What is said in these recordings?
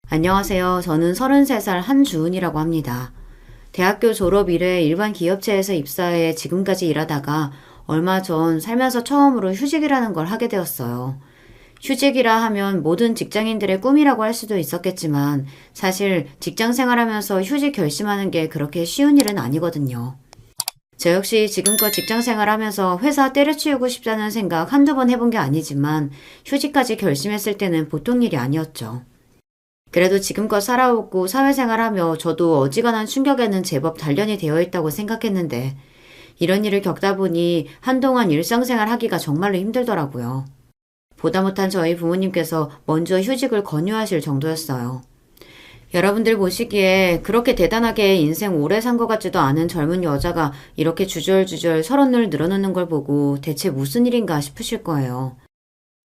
안녕하세요. 저는 33살 한주은이라고 합니다. 대학교 졸업 이래 일반 기업체에서 입사해 지금까지 일하다가 얼마 전 살면서 처음으로 휴직이라는 걸 하게 되었어요. 휴직이라 하면 모든 직장인들의 꿈이라고 할 수도 있었겠지만 사실 직장 생활하면서 휴직 결심하는 게 그렇게 쉬운 일은 아니거든요. 저 역시 지금껏 직장 생활하면서 회사 때려치우고 싶다는 생각 한두 번 해본 게 아니지만 휴직까지 결심했을 때는 보통 일이 아니었죠. 그래도 지금껏 살아오고 사회생활하며 저도 어지간한 충격에는 제법 단련이 되어 있다고 생각했는데 이런 일을 겪다 보니 한동안 일상생활 하기가 정말로 힘들더라고요. 보다 못한 저희 부모님께서 먼저 휴직을 권유하실 정도였어요. 여러분들 보시기에 그렇게 대단하게 인생 오래 산 것 같지도 않은 젊은 여자가 이렇게 주절주절 서른을 늘어놓는 걸 보고 대체 무슨 일인가 싶으실 거예요.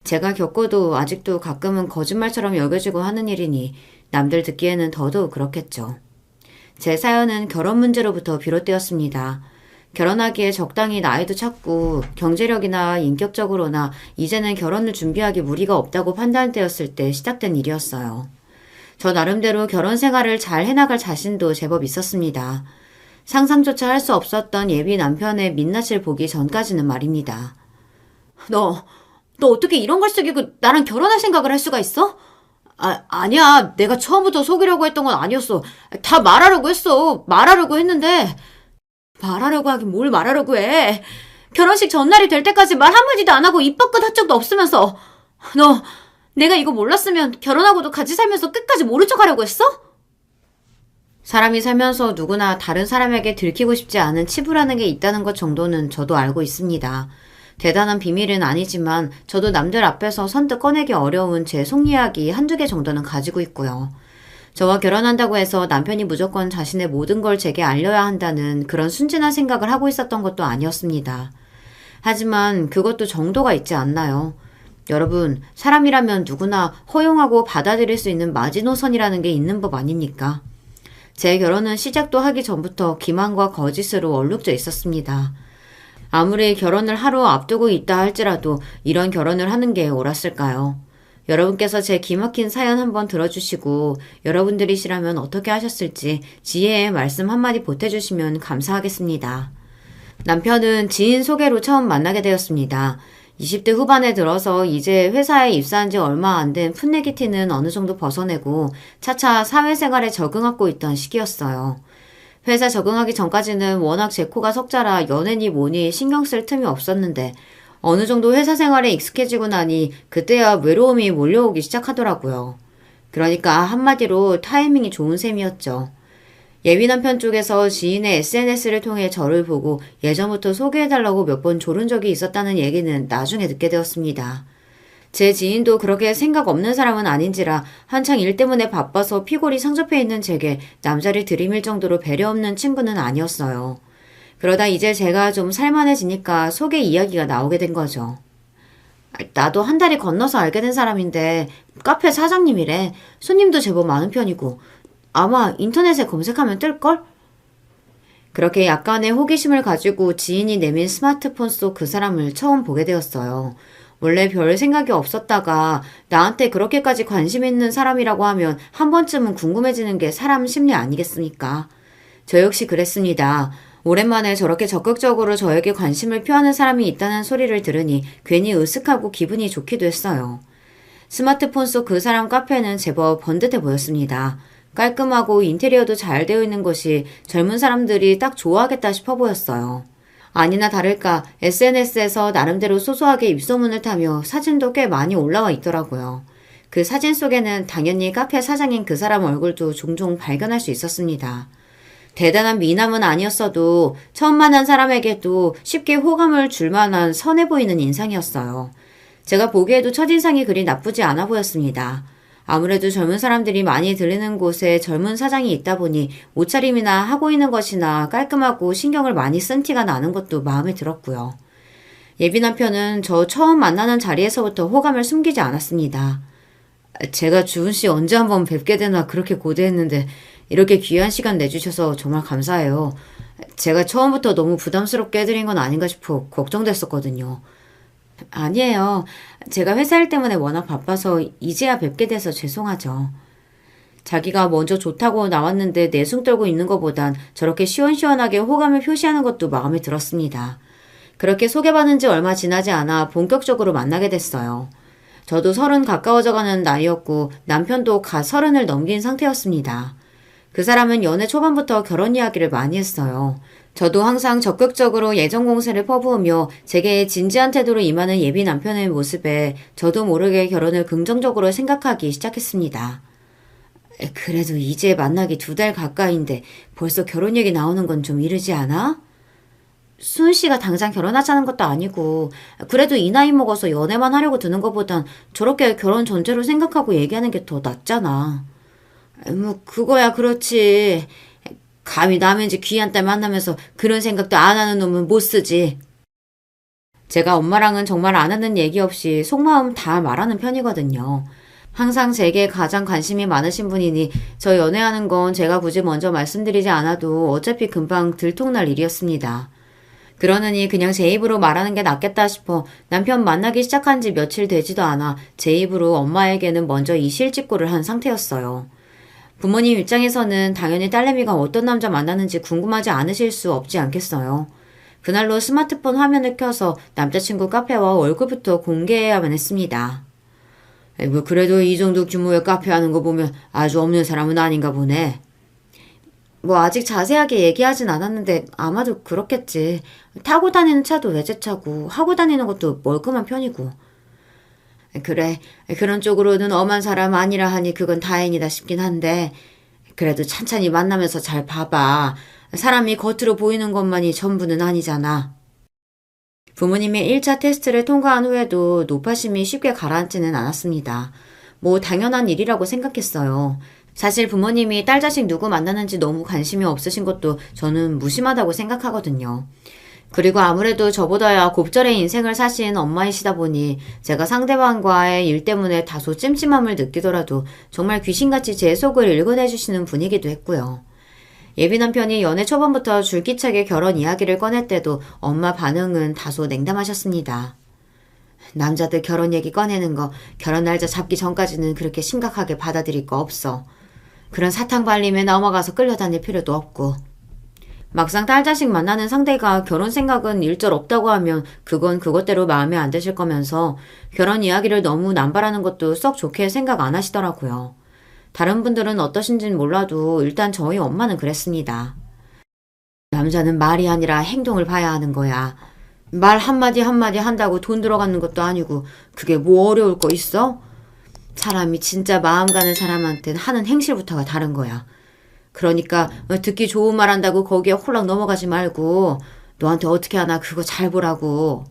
제가 겪어도 아직도 가끔은 거짓말처럼 여겨지고 하는 일이니 남들 듣기에는 더더욱 그렇겠죠. 제 사연은 결혼 문제로부터 비롯되었습니다. 결혼하기에 적당히 나이도 찼고 경제력이나 인격적으로나 이제는 결혼을 준비하기 무리가 없다고 판단되었을 때 시작된 일이었어요. 저 나름대로 결혼 생활을 잘 해나갈 자신도 제법 있었습니다. 상상조차 할 수 없었던 예비 남편의 민낯을 보기 전까지는 말입니다. 너 어떻게 이런 걸 속이고 나랑 결혼할 생각을 할 수가 있어? 아니야. 내가 처음부터 속이려고 했던 건 아니었어. 다 말하려고 했어. 말하려고 했는데. 말하려고 하긴 뭘 말하려고 해. 결혼식 전날이 될 때까지 말 한마디도 안 하고 입 밖은 한 적도 없으면서. 내가 이거 몰랐으면 결혼하고도 같이 살면서 끝까지 모른 척 하려고 했어? 사람이 살면서 누구나 다른 사람에게 들키고 싶지 않은 치부라는 게 있다는 것 정도는 저도 알고 있습니다. 대단한 비밀은 아니지만 저도 남들 앞에서 선뜻 꺼내기 어려운 제 속 이야기 한두 개 정도는 가지고 있고요. 저와 결혼한다고 해서 남편이 무조건 자신의 모든 걸 제게 알려야 한다는 그런 순진한 생각을 하고 있었던 것도 아니었습니다. 하지만 그것도 정도가 있지 않나요? 여러분, 사람이라면 누구나 허용하고 받아들일 수 있는 마지노선이라는 게 있는 법 아닙니까? 제 결혼은 시작도 하기 전부터 기만과 거짓으로 얼룩져 있었습니다. 아무리 결혼을 하루 앞두고 있다 할지라도 이런 결혼을 하는 게 옳았을까요? 여러분께서 제 기막힌 사연 한번 들어주시고 여러분들이시라면 어떻게 하셨을지 지혜의 말씀 한마디 보태주시면 감사하겠습니다. 남편은 지인 소개로 처음 만나게 되었습니다. 20대 후반에 들어서 이제 회사에 입사한 지 얼마 안 된 풋내기 티는 어느 정도 벗어내고 차차 사회생활에 적응하고 있던 시기였어요. 회사 적응하기 전까지는 워낙 제 코가 석자라 연애니 뭐니 신경 쓸 틈이 없었는데 어느 정도 회사 생활에 익숙해지고 나니 그때야 외로움이 몰려오기 시작하더라고요. 그러니까 한마디로 타이밍이 좋은 셈이었죠. 예비 남편 쪽에서 지인의 SNS를 통해 저를 보고 예전부터 소개해달라고 몇 번 조른 적이 있었다는 얘기는 나중에 듣게 되었습니다. 제 지인도 그렇게 생각 없는 사람은 아닌지라 한창 일 때문에 바빠서 피골이 상접해 있는 제게 남자를 들이밀 정도로 배려 없는 친구는 아니었어요. 그러다 이제 제가 좀 살만해지니까 소개 이야기가 나오게 된 거죠. 나도 한 달이 건너서 알게 된 사람인데 카페 사장님이래. 손님도 제법 많은 편이고 아마 인터넷에 검색하면 뜰걸? 그렇게 약간의 호기심을 가지고 지인이 내민 스마트폰 속 그 사람을 처음 보게 되었어요. 원래 별 생각이 없었다가 나한테 그렇게까지 관심 있는 사람이라고 하면 한 번쯤은 궁금해지는 게 사람 심리 아니겠습니까? 저 역시 그랬습니다. 오랜만에 저렇게 적극적으로 저에게 관심을 표하는 사람이 있다는 소리를 들으니 괜히 으쓱하고 기분이 좋기도 했어요. 스마트폰 속 그 사람 카페는 제법 번듯해 보였습니다. 깔끔하고 인테리어도 잘 되어 있는 것이 젊은 사람들이 딱 좋아하겠다 싶어 보였어요. 아니나 다를까 SNS에서 나름대로 소소하게 입소문을 타며 사진도 꽤 많이 올라와 있더라고요. 그 사진 속에는 당연히 카페 사장인 그 사람 얼굴도 종종 발견할 수 있었습니다. 대단한 미남은 아니었어도 처음 만난 사람에게도 쉽게 호감을 줄 만한 선해 보이는 인상이었어요. 제가 보기에도 첫인상이 그리 나쁘지 않아 보였습니다. 아무래도 젊은 사람들이 많이 들리는 곳에 젊은 사장이 있다 보니 옷차림이나 하고 있는 것이나 깔끔하고 신경을 많이 쓴 티가 나는 것도 마음에 들었고요. 예비 남편은 저 처음 만나는 자리에서부터 호감을 숨기지 않았습니다. 제가 주은 씨 언제 한번 뵙게 되나 그렇게 고대했는데 이렇게 귀한 시간 내주셔서 정말 감사해요. 제가 처음부터 너무 부담스럽게 해드린 건 아닌가 싶어 걱정됐었거든요. 아니에요. 제가 회사 일 때문에 워낙 바빠서 이제야 뵙게 돼서 죄송하죠. 자기가 먼저 좋다고 나왔는데 내숭 떨고 있는 것보단 저렇게 시원시원하게 호감을 표시하는 것도 마음에 들었습니다. 그렇게 소개받은 지 얼마 지나지 않아 본격적으로 만나게 됐어요. 저도 30 가까워져가는 나이였고 남편도 갓 30을 넘긴 상태였습니다. 그 사람은 연애 초반부터 결혼 이야기를 많이 했어요. 저도 항상 적극적으로 예정 공세를 퍼부으며 제게 진지한 태도로 임하는 예비 남편의 모습에 저도 모르게 결혼을 긍정적으로 생각하기 시작했습니다. 그래도 이제 만나기 2달 가까이인데 벌써 결혼 얘기 나오는 건 좀 이르지 않아? 수은 씨가 당장 결혼하자는 것도 아니고 그래도 이 나이 먹어서 연애만 하려고 드는 것보단 저렇게 결혼 전제로 생각하고 얘기하는 게 더 낫잖아. 뭐 그거야 그렇지. 감히 남의 집 귀한 딸 만나면서 그런 생각도 안 하는 놈은 못 쓰지. 제가 엄마랑은 정말 안 하는 얘기 없이 속마음 다 말하는 편이거든요. 항상 제게 가장 관심이 많으신 분이니 저 연애하는 건 제가 굳이 먼저 말씀드리지 않아도 어차피 금방 들통날 일이었습니다. 그러느니 그냥 제 입으로 말하는 게 낫겠다 싶어 남편 만나기 시작한 지 며칠 되지도 않아 제 입으로 엄마에게는 먼저 이 실직고를 한 상태였어요. 부모님 입장에서는 당연히 딸내미가 어떤 남자 만나는지 궁금하지 않으실 수 없지 않겠어요. 그날로 스마트폰 화면을 켜서 남자친구 카페와 얼굴부터 공개해야만 했습니다. 뭐 그래도 이 정도 규모의 카페 하는 거 보면 아주 없는 사람은 아닌가 보네. 뭐 아직 자세하게 얘기하진 않았는데 아마도 그렇겠지. 타고 다니는 차도 외제차고 하고 다니는 것도 멀끔한 편이고. 그래, 그런 쪽으로는 엄한 사람 아니라 하니 그건 다행이다 싶긴 한데 그래도 찬찬히 만나면서 잘 봐봐. 사람이 겉으로 보이는 것만이 전부는 아니잖아. 부모님의 1차 테스트를 통과한 후에도 노파심이 쉽게 가라앉지는 않았습니다. 뭐 당연한 일이라고 생각했어요. 사실 부모님이 딸 자식 누구 만나는지 너무 관심이 없으신 것도 저는 무심하다고 생각하거든요. 그리고 아무래도 저보다야 곱절의 인생을 사신 엄마이시다 보니 제가 상대방과의 일 때문에 다소 찜찜함을 느끼더라도 정말 귀신같이 제 속을 읽어내주시는 분이기도 했고요. 예비 남편이 연애 초반부터 줄기차게 결혼 이야기를 꺼낼 때도 엄마 반응은 다소 냉담하셨습니다. 남자들 결혼 얘기 꺼내는 거 결혼 날짜 잡기 전까지는 그렇게 심각하게 받아들일 거 없어. 그런 사탕 발림에 넘어가서 끌려다닐 필요도 없고. 막상 딸 자식 만나는 상대가 결혼 생각은 일절 없다고 하면 그건 그것대로 마음에 안 드실 거면서 결혼 이야기를 너무 남발하는 것도 썩 좋게 생각 안 하시더라고요. 다른 분들은 어떠신진 몰라도 일단 저희 엄마는 그랬습니다. 남자는 말이 아니라 행동을 봐야 하는 거야. 말 한마디 한마디 한다고 돈 들어가는 것도 아니고 그게 뭐 어려울 거 있어? 사람이 진짜 마음 가는 사람한테는 하는 행실부터가 다른 거야. 그러니까 듣기 좋은 말 한다고 거기에 홀랑 넘어가지 말고 너한테 어떻게 하나 그거 잘 보라고.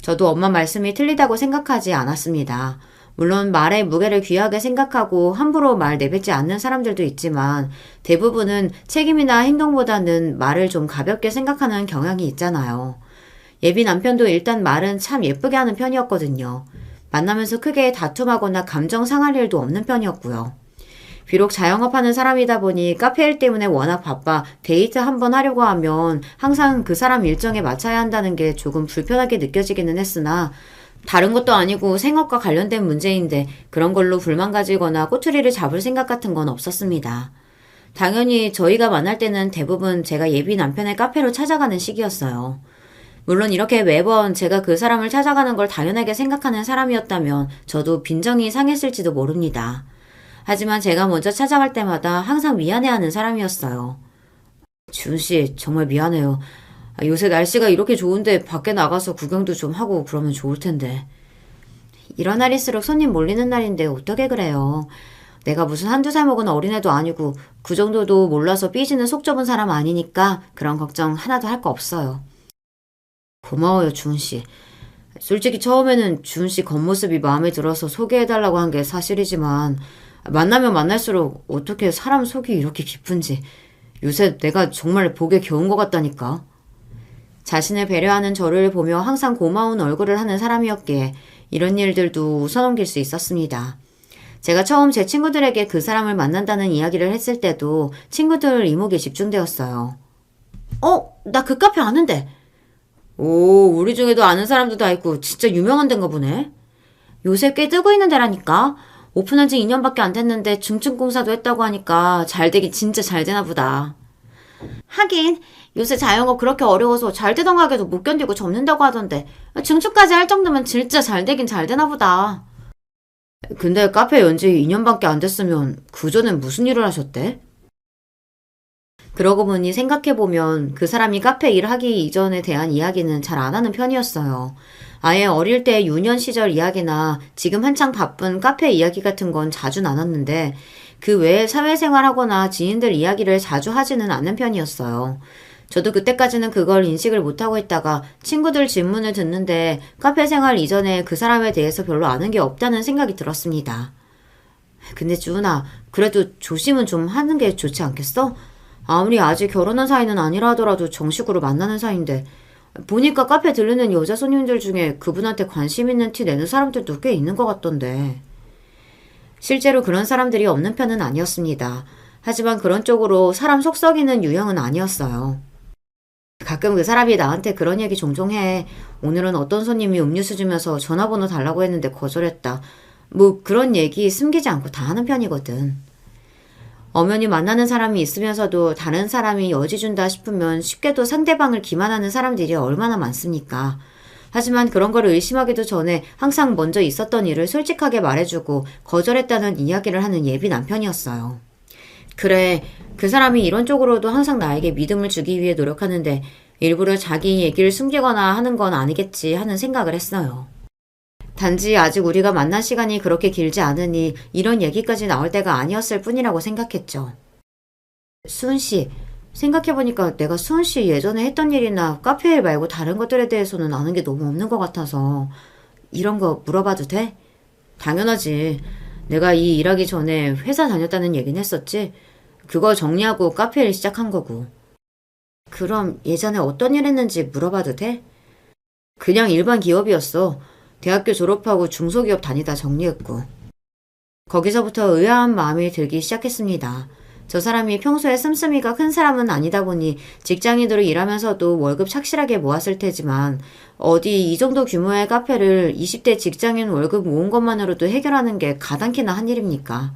저도 엄마 말씀이 틀리다고 생각하지 않았습니다. 물론 말의 무게를 귀하게 생각하고 함부로 말 내뱉지 않는 사람들도 있지만 대부분은 책임이나 행동보다는 말을 좀 가볍게 생각하는 경향이 있잖아요. 예비 남편도 일단 말은 참 예쁘게 하는 편이었거든요. 만나면서 크게 다툼하거나 감정 상할 일도 없는 편이었고요. 비록 자영업하는 사람이다 보니 카페 일 때문에 워낙 바빠 데이트 한번 하려고 하면 항상 그 사람 일정에 맞춰야 한다는 게 조금 불편하게 느껴지기는 했으나 다른 것도 아니고 생업과 관련된 문제인데 그런 걸로 불만 가지거나 꼬투리를 잡을 생각 같은 건 없었습니다. 당연히 저희가 만날 때는 대부분 제가 예비 남편의 카페로 찾아가는 시기였어요. 물론 이렇게 매번 제가 그 사람을 찾아가는 걸 당연하게 생각하는 사람이었다면 저도 빈정이 상했을지도 모릅니다. 하지만 제가 먼저 찾아갈 때마다 항상 미안해하는 사람이었어요. 준씨 정말 미안해요. 요새 날씨가 이렇게 좋은데 밖에 나가서 구경도 좀 하고 그러면 좋을 텐데. 이런 날일수록 손님 몰리는 날인데 어떻게 그래요. 내가 무슨 한두 살 먹은 어린애도 아니고 그 정도도 몰라서 삐지는 속 좁은 사람 아니니까 그런 걱정 하나도 할 거 없어요. 고마워요 주은씨. 솔직히 처음에는 주은씨 겉모습이 마음에 들어서 소개해달라고 한 게 사실이지만 만나면 만날수록 어떻게 사람 속이 이렇게 깊은지 요새 내가 정말 보기 겨운 것 같다니까. 자신을 배려하는 저를 보며 항상 고마운 얼굴을 하는 사람이었기에 이런 일들도 웃어넘길 수 있었습니다. 제가 처음 제 친구들에게 그 사람을 만난다는 이야기를 했을 때도 친구들 이목이 집중되었어요. 나 그 카페 아는데. 오, 우리 중에도 아는 사람도 다 있고 진짜 유명한 데인가 보네. 요새 꽤 뜨고 있는 데라니까. 오픈한 지 2년밖에 안 됐는데 중증공사도 했다고 하니까 잘 되긴 진짜 잘 되나 보다. 하긴 요새 자영업 그렇게 어려워서 잘 되던 가게도 못 견디고 접는다고 하던데 증축까지 할 정도면 진짜 잘 되긴 잘 되나 보다. 근데 카페 연지 2년밖에 안 됐으면 그전엔 무슨 일을 하셨대? 그러고 보니 생각해보면 그 사람이 카페 일하기 이전에 대한 이야기는 잘 안 하는 편이었어요. 아예 어릴 때 유년 시절 이야기나 지금 한창 바쁜 카페 이야기 같은 건 자주 나눴는데 그 외에 사회생활하거나 지인들 이야기를 자주 하지는 않는 편이었어요. 저도 그때까지는 그걸 인식을 못하고 있다가 친구들 질문을 듣는데 카페 생활 이전에 그 사람에 대해서 별로 아는 게 없다는 생각이 들었습니다. 근데 주은아, 그래도 조심은 좀 하는 게 좋지 않겠어? 아무리 아직 결혼한 사이는 아니라 하더라도 정식으로 만나는 사이인데 보니까 카페 들르는 여자 손님들 중에 그분한테 관심 있는 티 내는 사람들도 꽤 있는 것 같던데. 실제로 그런 사람들이 없는 편은 아니었습니다. 하지만 그런 쪽으로 사람 속 썩이는 유형은 아니었어요. 가끔 그 사람이 나한테 그런 얘기 종종 해. 오늘은 어떤 손님이 음료수 주면서 전화번호 달라고 했는데 거절했다. 뭐 그런 얘기 숨기지 않고 다 하는 편이거든. 엄연히 만나는 사람이 있으면서도 다른 사람이 여지 준다 싶으면 쉽게도 상대방을 기만하는 사람들이 얼마나 많습니까? 하지만 그런 걸 의심하기도 전에 항상 먼저 있었던 일을 솔직하게 말해주고 거절했다는 이야기를 하는 예비 남편이었어요. 그래, 그 사람이 이런 쪽으로도 항상 나에게 믿음을 주기 위해 노력하는데 일부러 자기 얘기를 숨기거나 하는 건 아니겠지 하는 생각을 했어요. 단지 아직 우리가 만난 시간이 그렇게 길지 않으니 이런 얘기까지 나올 때가 아니었을 뿐이라고 생각했죠. 수은 씨, 생각해보니까 내가 수은 씨 예전에 했던 일이나 카페 일 말고 다른 것들에 대해서는 아는 게 너무 없는 것 같아서 이런 거 물어봐도 돼? 당연하지. 내가 이 일하기 전에 회사 다녔다는 얘기는 했었지. 그거 정리하고 카페 일 시작한 거고. 그럼 예전에 어떤 일 했는지 물어봐도 돼? 그냥 일반 기업이었어. 대학교 졸업하고 중소기업 다니다 정리했고. 거기서부터 의아한 마음이 들기 시작했습니다. 저 사람이 평소에 씀씀이가 큰 사람은 아니다 보니 직장인으로 일하면서도 월급 착실하게 모았을 테지만 어디 이 정도 규모의 카페를 20대 직장인 월급 모은 것만으로도 해결하는 게 가당키나 한 일입니까?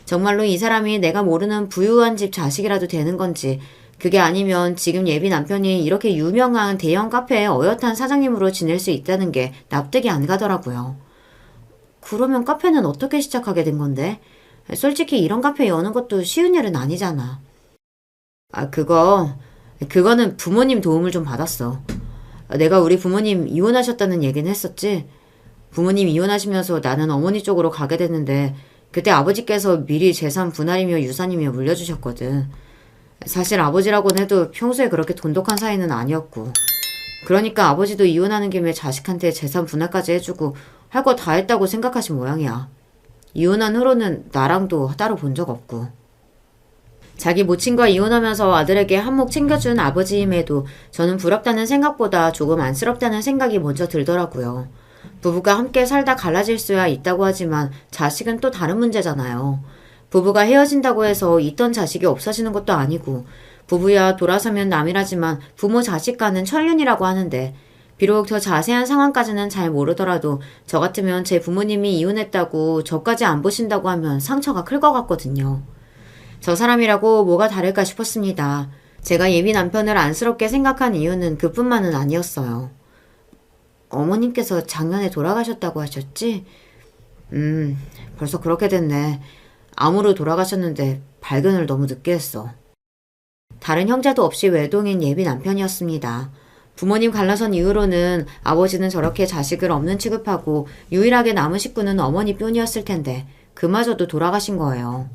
정말로 이 사람이 내가 모르는 부유한 집 자식이라도 되는 건지 그게 아니면 지금 예비 남편이 이렇게 유명한 대형 카페의 어엿한 사장님으로 지낼 수 있다는 게 납득이 안 가더라고요. 그러면 카페는 어떻게 시작하게 된 건데? 솔직히 이런 카페 여는 것도 쉬운 일은 아니잖아. 그거는 부모님 도움을 좀 받았어. 내가 우리 부모님 이혼하셨다는 얘기는 했었지. 부모님 이혼하시면서 나는 어머니 쪽으로 가게 됐는데 그때 아버지께서 미리 재산 분할이며 유산이며 물려주셨거든. 사실 아버지라고는 해도 평소에 그렇게 돈독한 사이는 아니었고 그러니까 아버지도 이혼하는 김에 자식한테 재산 분할까지 해주고 할 거 다 했다고 생각하신 모양이야. 이혼한 후로는 나랑도 따로 본 적 없고 자기 모친과 이혼하면서 아들에게 한몫 챙겨준 아버지임에도 저는 부럽다는 생각보다 조금 안쓰럽다는 생각이 먼저 들더라고요. 부부가 함께 살다 갈라질 수야 있다고 하지만 자식은 또 다른 문제잖아요. 부부가 헤어진다고 해서 있던 자식이 없어지는 것도 아니고 부부야 돌아서면 남이라지만 부모 자식 간은 천륜이라고 하는데 비록 더 자세한 상황까지는 잘 모르더라도 저 같으면 제 부모님이 이혼했다고 저까지 안 보신다고 하면 상처가 클 것 같거든요. 저 사람이라고 뭐가 다를까 싶었습니다. 제가 예비 남편을 안쓰럽게 생각한 이유는 그뿐만은 아니었어요. 어머님께서 작년에 돌아가셨다고 하셨지? 벌써 그렇게 됐네. 암으로 돌아가셨는데 발견을 너무 늦게 했어. 다른 형제도 없이 외동인 예비 남편이었습니다. 부모님 갈라선 이후로는 아버지는 저렇게 자식을 없는 취급하고 유일하게 남은 식구는 어머니뿐이었을 텐데 그마저도 돌아가신 거예요.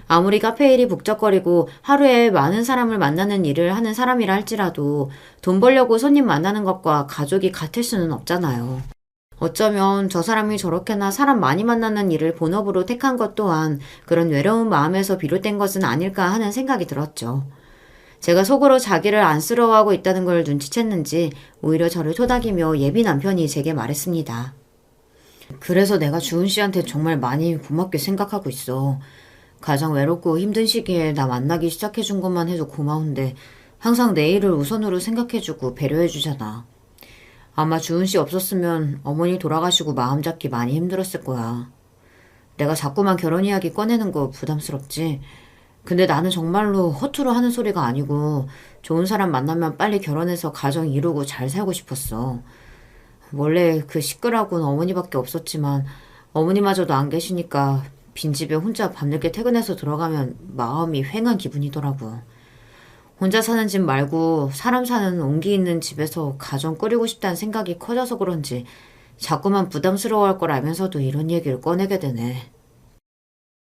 아무리 카페 일이 북적거리고 하루에 많은 사람을 만나는 일을 하는 사람이라 할지라도 돈 벌려고 손님 만나는 것과 가족이 같을 수는 없잖아요. 어쩌면 저 사람이 저렇게나 사람 많이 만나는 일을 본업으로 택한 것 또한 그런 외로운 마음에서 비롯된 것은 아닐까 하는 생각이 들었죠. 제가 속으로 자기를 안쓰러워하고 있다는 걸 눈치챘는지 오히려 저를 토닥이며 예비 남편이 제게 말했습니다. 그래서 내가 주은 씨한테 정말 많이 고맙게 생각하고 있어. 가장 외롭고 힘든 시기에 나 만나기 시작해준 것만 해도 고마운데 항상 내 일을 우선으로 생각해주고 배려해주잖아. 아마 주은 씨 없었으면 어머니 돌아가시고 마음 잡기 많이 힘들었을 거야. 내가 자꾸만 결혼 이야기 꺼내는 거 부담스럽지? 근데 나는 정말로 허투루 하는 소리가 아니고 좋은 사람 만나면 빨리 결혼해서 가정 이루고 잘 살고 싶었어. 원래 그 시끌하고는 어머니밖에 없었지만 어머니마저도 안 계시니까 빈집에 혼자 밤늦게 퇴근해서 들어가면 마음이 휑한 기분이더라고. 혼자 사는 집 말고 사람 사는 온기 있는 집에서 가정 꾸리고 싶다는 생각이 커져서 그런지 자꾸만 부담스러워할 걸 알면서도 이런 얘기를 꺼내게 되네.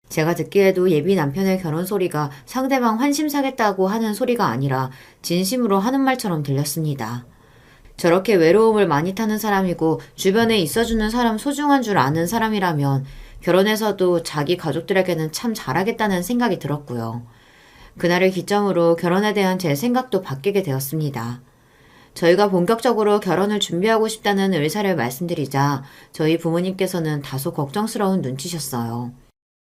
제가 듣기에도 예비 남편의 결혼 소리가 상대방 환심 사겠다고 하는 소리가 아니라 진심으로 하는 말처럼 들렸습니다. 저렇게 외로움을 많이 타는 사람이고 주변에 있어주는 사람 소중한 줄 아는 사람이라면 결혼해서도 자기 가족들에게는 참 잘하겠다는 생각이 들었고요. 그날을 기점으로 결혼에 대한 제 생각도 바뀌게 되었습니다. 저희가 본격적으로 결혼을 준비하고 싶다는 의사를 말씀드리자 저희 부모님께서는 다소 걱정스러운 눈치셨어요.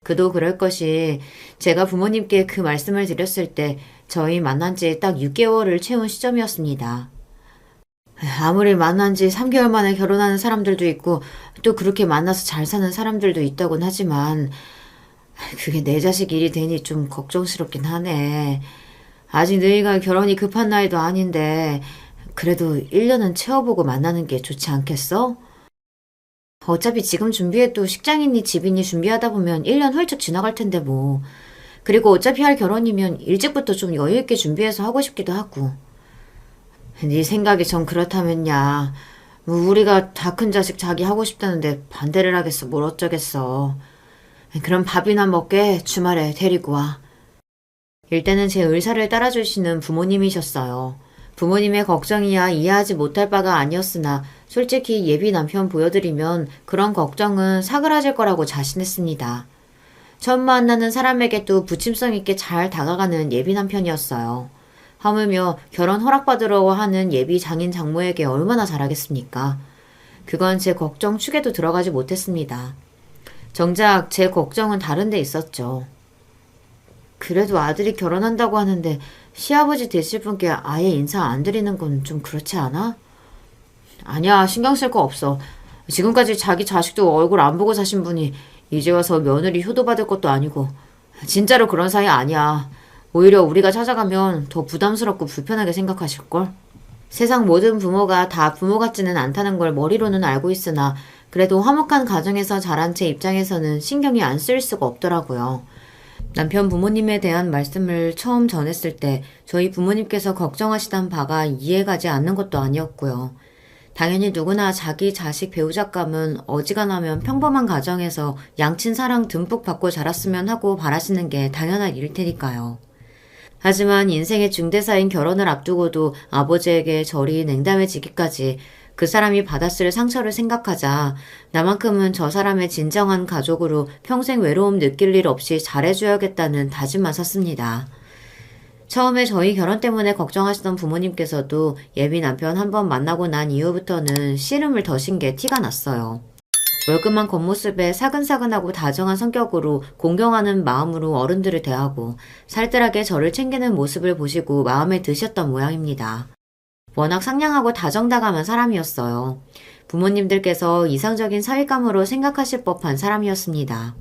그도 그럴 것이 제가 부모님께 그 말씀을 드렸을 때 저희 만난 지 딱 6개월을 채운 시점이었습니다. 아무리 만난 지 3개월 만에 결혼하는 사람들도 있고 또 그렇게 만나서 잘 사는 사람들도 있다곤 하지만 그게 내 자식 일이 되니 좀 걱정스럽긴 하네. 아직 너희가 결혼이 급한 나이도 아닌데 그래도 1년은 채워보고 만나는 게 좋지 않겠어? 어차피 지금 준비해도 식장이니 집이니 준비하다 보면 1년 훌쩍 지나갈 텐데 뭐. 그리고 어차피 할 결혼이면 일찍부터 좀 여유있게 준비해서 하고 싶기도 하고. 네 생각이 전 그렇다면야. 뭐 우리가 다 큰 자식 자기 하고 싶다는데 반대를 하겠어. 뭘 어쩌겠어. 그럼 밥이나 먹게 주말에 데리고 와. 일단은 제 의사를 따라주시는 부모님이셨어요. 부모님의 걱정이야 이해하지 못할 바가 아니었으나 솔직히 예비 남편 보여드리면 그런 걱정은 사그라질 거라고 자신했습니다. 처음 만나는 사람에게도 부침성 있게 잘 다가가는 예비 남편이었어요. 하물며 결혼 허락받으려고 하는 예비 장인 장모에게 얼마나 잘하겠습니까? 그건 제 걱정 축에도 들어가지 못했습니다. 정작 제 걱정은 다른 데 있었죠. 그래도 아들이 결혼한다고 하는데 시아버지 되실 분께 아예 인사 안 드리는 건 좀 그렇지 않아? 아니야, 신경 쓸 거 없어. 지금까지 자기 자식도 얼굴 안 보고 사신 분이 이제 와서 며느리 효도받을 것도 아니고 진짜로 그런 사이 아니야. 오히려 우리가 찾아가면 더 부담스럽고 불편하게 생각하실걸? 세상 모든 부모가 다 부모 같지는 않다는 걸 머리로는 알고 있으나 그래도 화목한 가정에서 자란 제 입장에서는 신경이 안 쓰일 수가 없더라고요. 남편 부모님에 대한 말씀을 처음 전했을 때 저희 부모님께서 걱정하시던 바가 이해가지 않는 것도 아니었고요. 당연히 누구나 자기 자식 배우자감은 어지간하면 평범한 가정에서 양친 사랑 듬뿍 받고 자랐으면 하고 바라시는 게 당연한 일일 테니까요. 하지만 인생의 중대사인 결혼을 앞두고도 아버지에게 저리 냉담해지기까지 그 사람이 받았을 상처를 생각하자 나만큼은 저 사람의 진정한 가족으로 평생 외로움 느낄 일 없이 잘해줘야겠다는 다짐만 샀습니다. 처음에 저희 결혼 때문에 걱정하시던 부모님께서도 예비 남편 한 번 만나고 난 이후부터는 씨름을 더신 게 티가 났어요. 월급만 겉모습에 사근사근하고 다정한 성격으로 공경하는 마음으로 어른들을 대하고 살뜰하게 저를 챙기는 모습을 보시고 마음에 드셨던 모양입니다. 워낙 상냥하고 다정다감한 사람이었어요. 부모님들께서 이상적인 사윗감으로 생각하실 법한 사람이었습니다.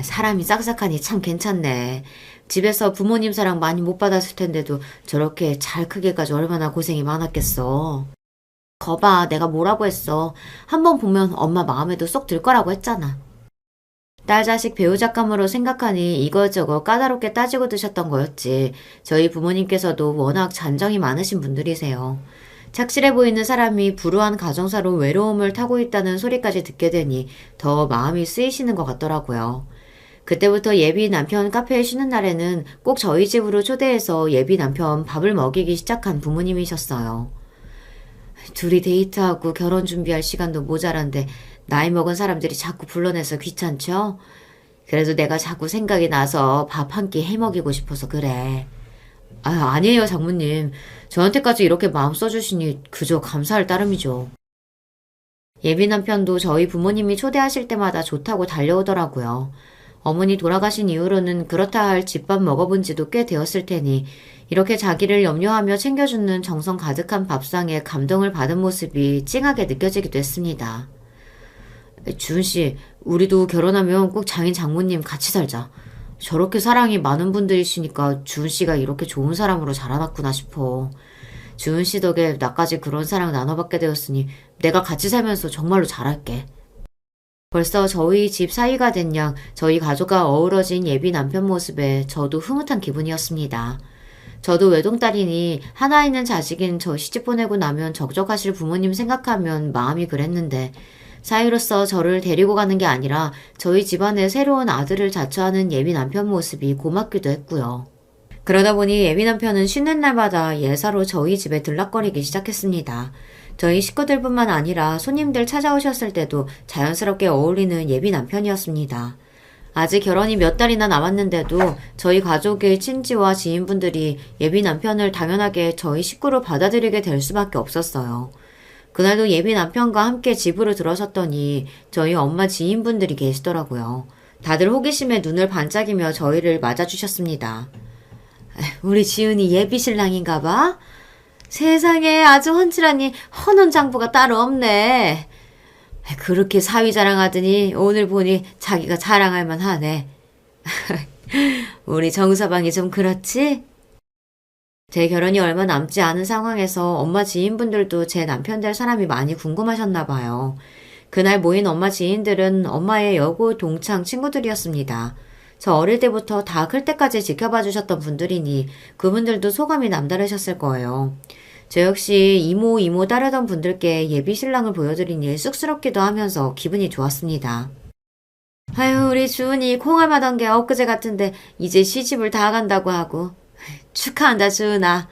사람이 싹싹하니 참 괜찮네. 집에서 부모님 사랑 많이 못 받았을 텐데도 저렇게 잘 크게까지 얼마나 고생이 많았겠어. 거봐, 내가 뭐라고 했어. 한번 보면 엄마 마음에도 쏙 들 거라고 했잖아. 딸 자식 배우자감으로 생각하니 이것저것 까다롭게 따지고 드셨던 거였지. 저희 부모님께서도 워낙 잔정이 많으신 분들이세요. 착실해 보이는 사람이 불우한 가정사로 외로움을 타고 있다는 소리까지 듣게 되니 더 마음이 쓰이시는 것 같더라고요. 그때부터 예비 남편 카페에 쉬는 날에는 꼭 저희 집으로 초대해서 예비 남편 밥을 먹이기 시작한 부모님이셨어요. 둘이 데이트하고 결혼 준비할 시간도 모자란데 나이 먹은 사람들이 자꾸 불러내서 귀찮죠? 그래도 내가 자꾸 생각이 나서 밥 한 끼 해먹이고 싶어서 그래. 아니에요, 장모님. 저한테까지 이렇게 마음 써주시니 그저 감사할 따름이죠. 예비 남편도 저희 부모님이 초대하실 때마다 좋다고 달려오더라고요. 어머니 돌아가신 이후로는 그렇다 할 집밥 먹어본 지도 꽤 되었을 테니 이렇게 자기를 염려하며 챙겨주는 정성 가득한 밥상에 감동을 받은 모습이 찡하게 느껴지기도 했습니다. 주은 씨, 우리도 결혼하면 꼭 장인 장모님 같이 살자. 저렇게 사랑이 많은 분들이시니까 주은 씨가 이렇게 좋은 사람으로 자라났구나 싶어. 주은 씨 덕에 나까지 그런 사랑 나눠받게 되었으니 내가 같이 살면서 정말로 잘할게. 벌써 저희 집 사이가 된 양 저희 가족과 어우러진 예비 남편 모습에 저도 흐뭇한 기분이었습니다. 저도 외동딸이니 하나 있는 자식인 저 시집 보내고 나면 적적하실 부모님 생각하면 마음이 그랬는데 사위로서 저를 데리고 가는 게 아니라 저희 집안에 새로운 아들을 자처하는 예비 남편 모습이 고맙기도 했고요. 그러다 보니 예비 남편은 쉬는 날마다 예사로 저희 집에 들락거리기 시작했습니다. 저희 식구들뿐만 아니라 손님들 찾아오셨을 때도 자연스럽게 어울리는 예비 남편이었습니다. 아직 결혼이 몇 달이나 남았는데도 저희 가족의 친지와 지인분들이 예비 남편을 당연하게 저희 식구로 받아들이게 될 수밖에 없었어요. 그날도 예비 남편과 함께 집으로 들어섰더니 저희 엄마 지인분들이 계시더라고요. 다들 호기심에 눈을 반짝이며 저희를 맞아주셨습니다. 우리 지은이 예비 신랑인가 봐? 세상에 아주 훤칠하니 헌혼 장부가 따로 없네. 그렇게 사위 자랑하더니 오늘 보니 자기가 자랑할 만하네. 우리 정서방이 좀 그렇지? 제 결혼이 얼마 남지 않은 상황에서 엄마 지인분들도 제 남편 될 사람이 많이 궁금하셨나 봐요. 그날 모인 엄마 지인들은 엄마의 여고 동창 친구들이었습니다. 저 어릴 때부터 다 클 때까지 지켜봐 주셨던 분들이니 그분들도 소감이 남다르셨을 거예요. 저 역시 이모 따르던 분들께 예비 신랑을 보여드리니 쑥스럽기도 하면서 기분이 좋았습니다. 아유, 우리 주은이 콩알마던 게 엊그제 같은데 이제 시집을 다 간다고 하고. 축하한다, 주은아.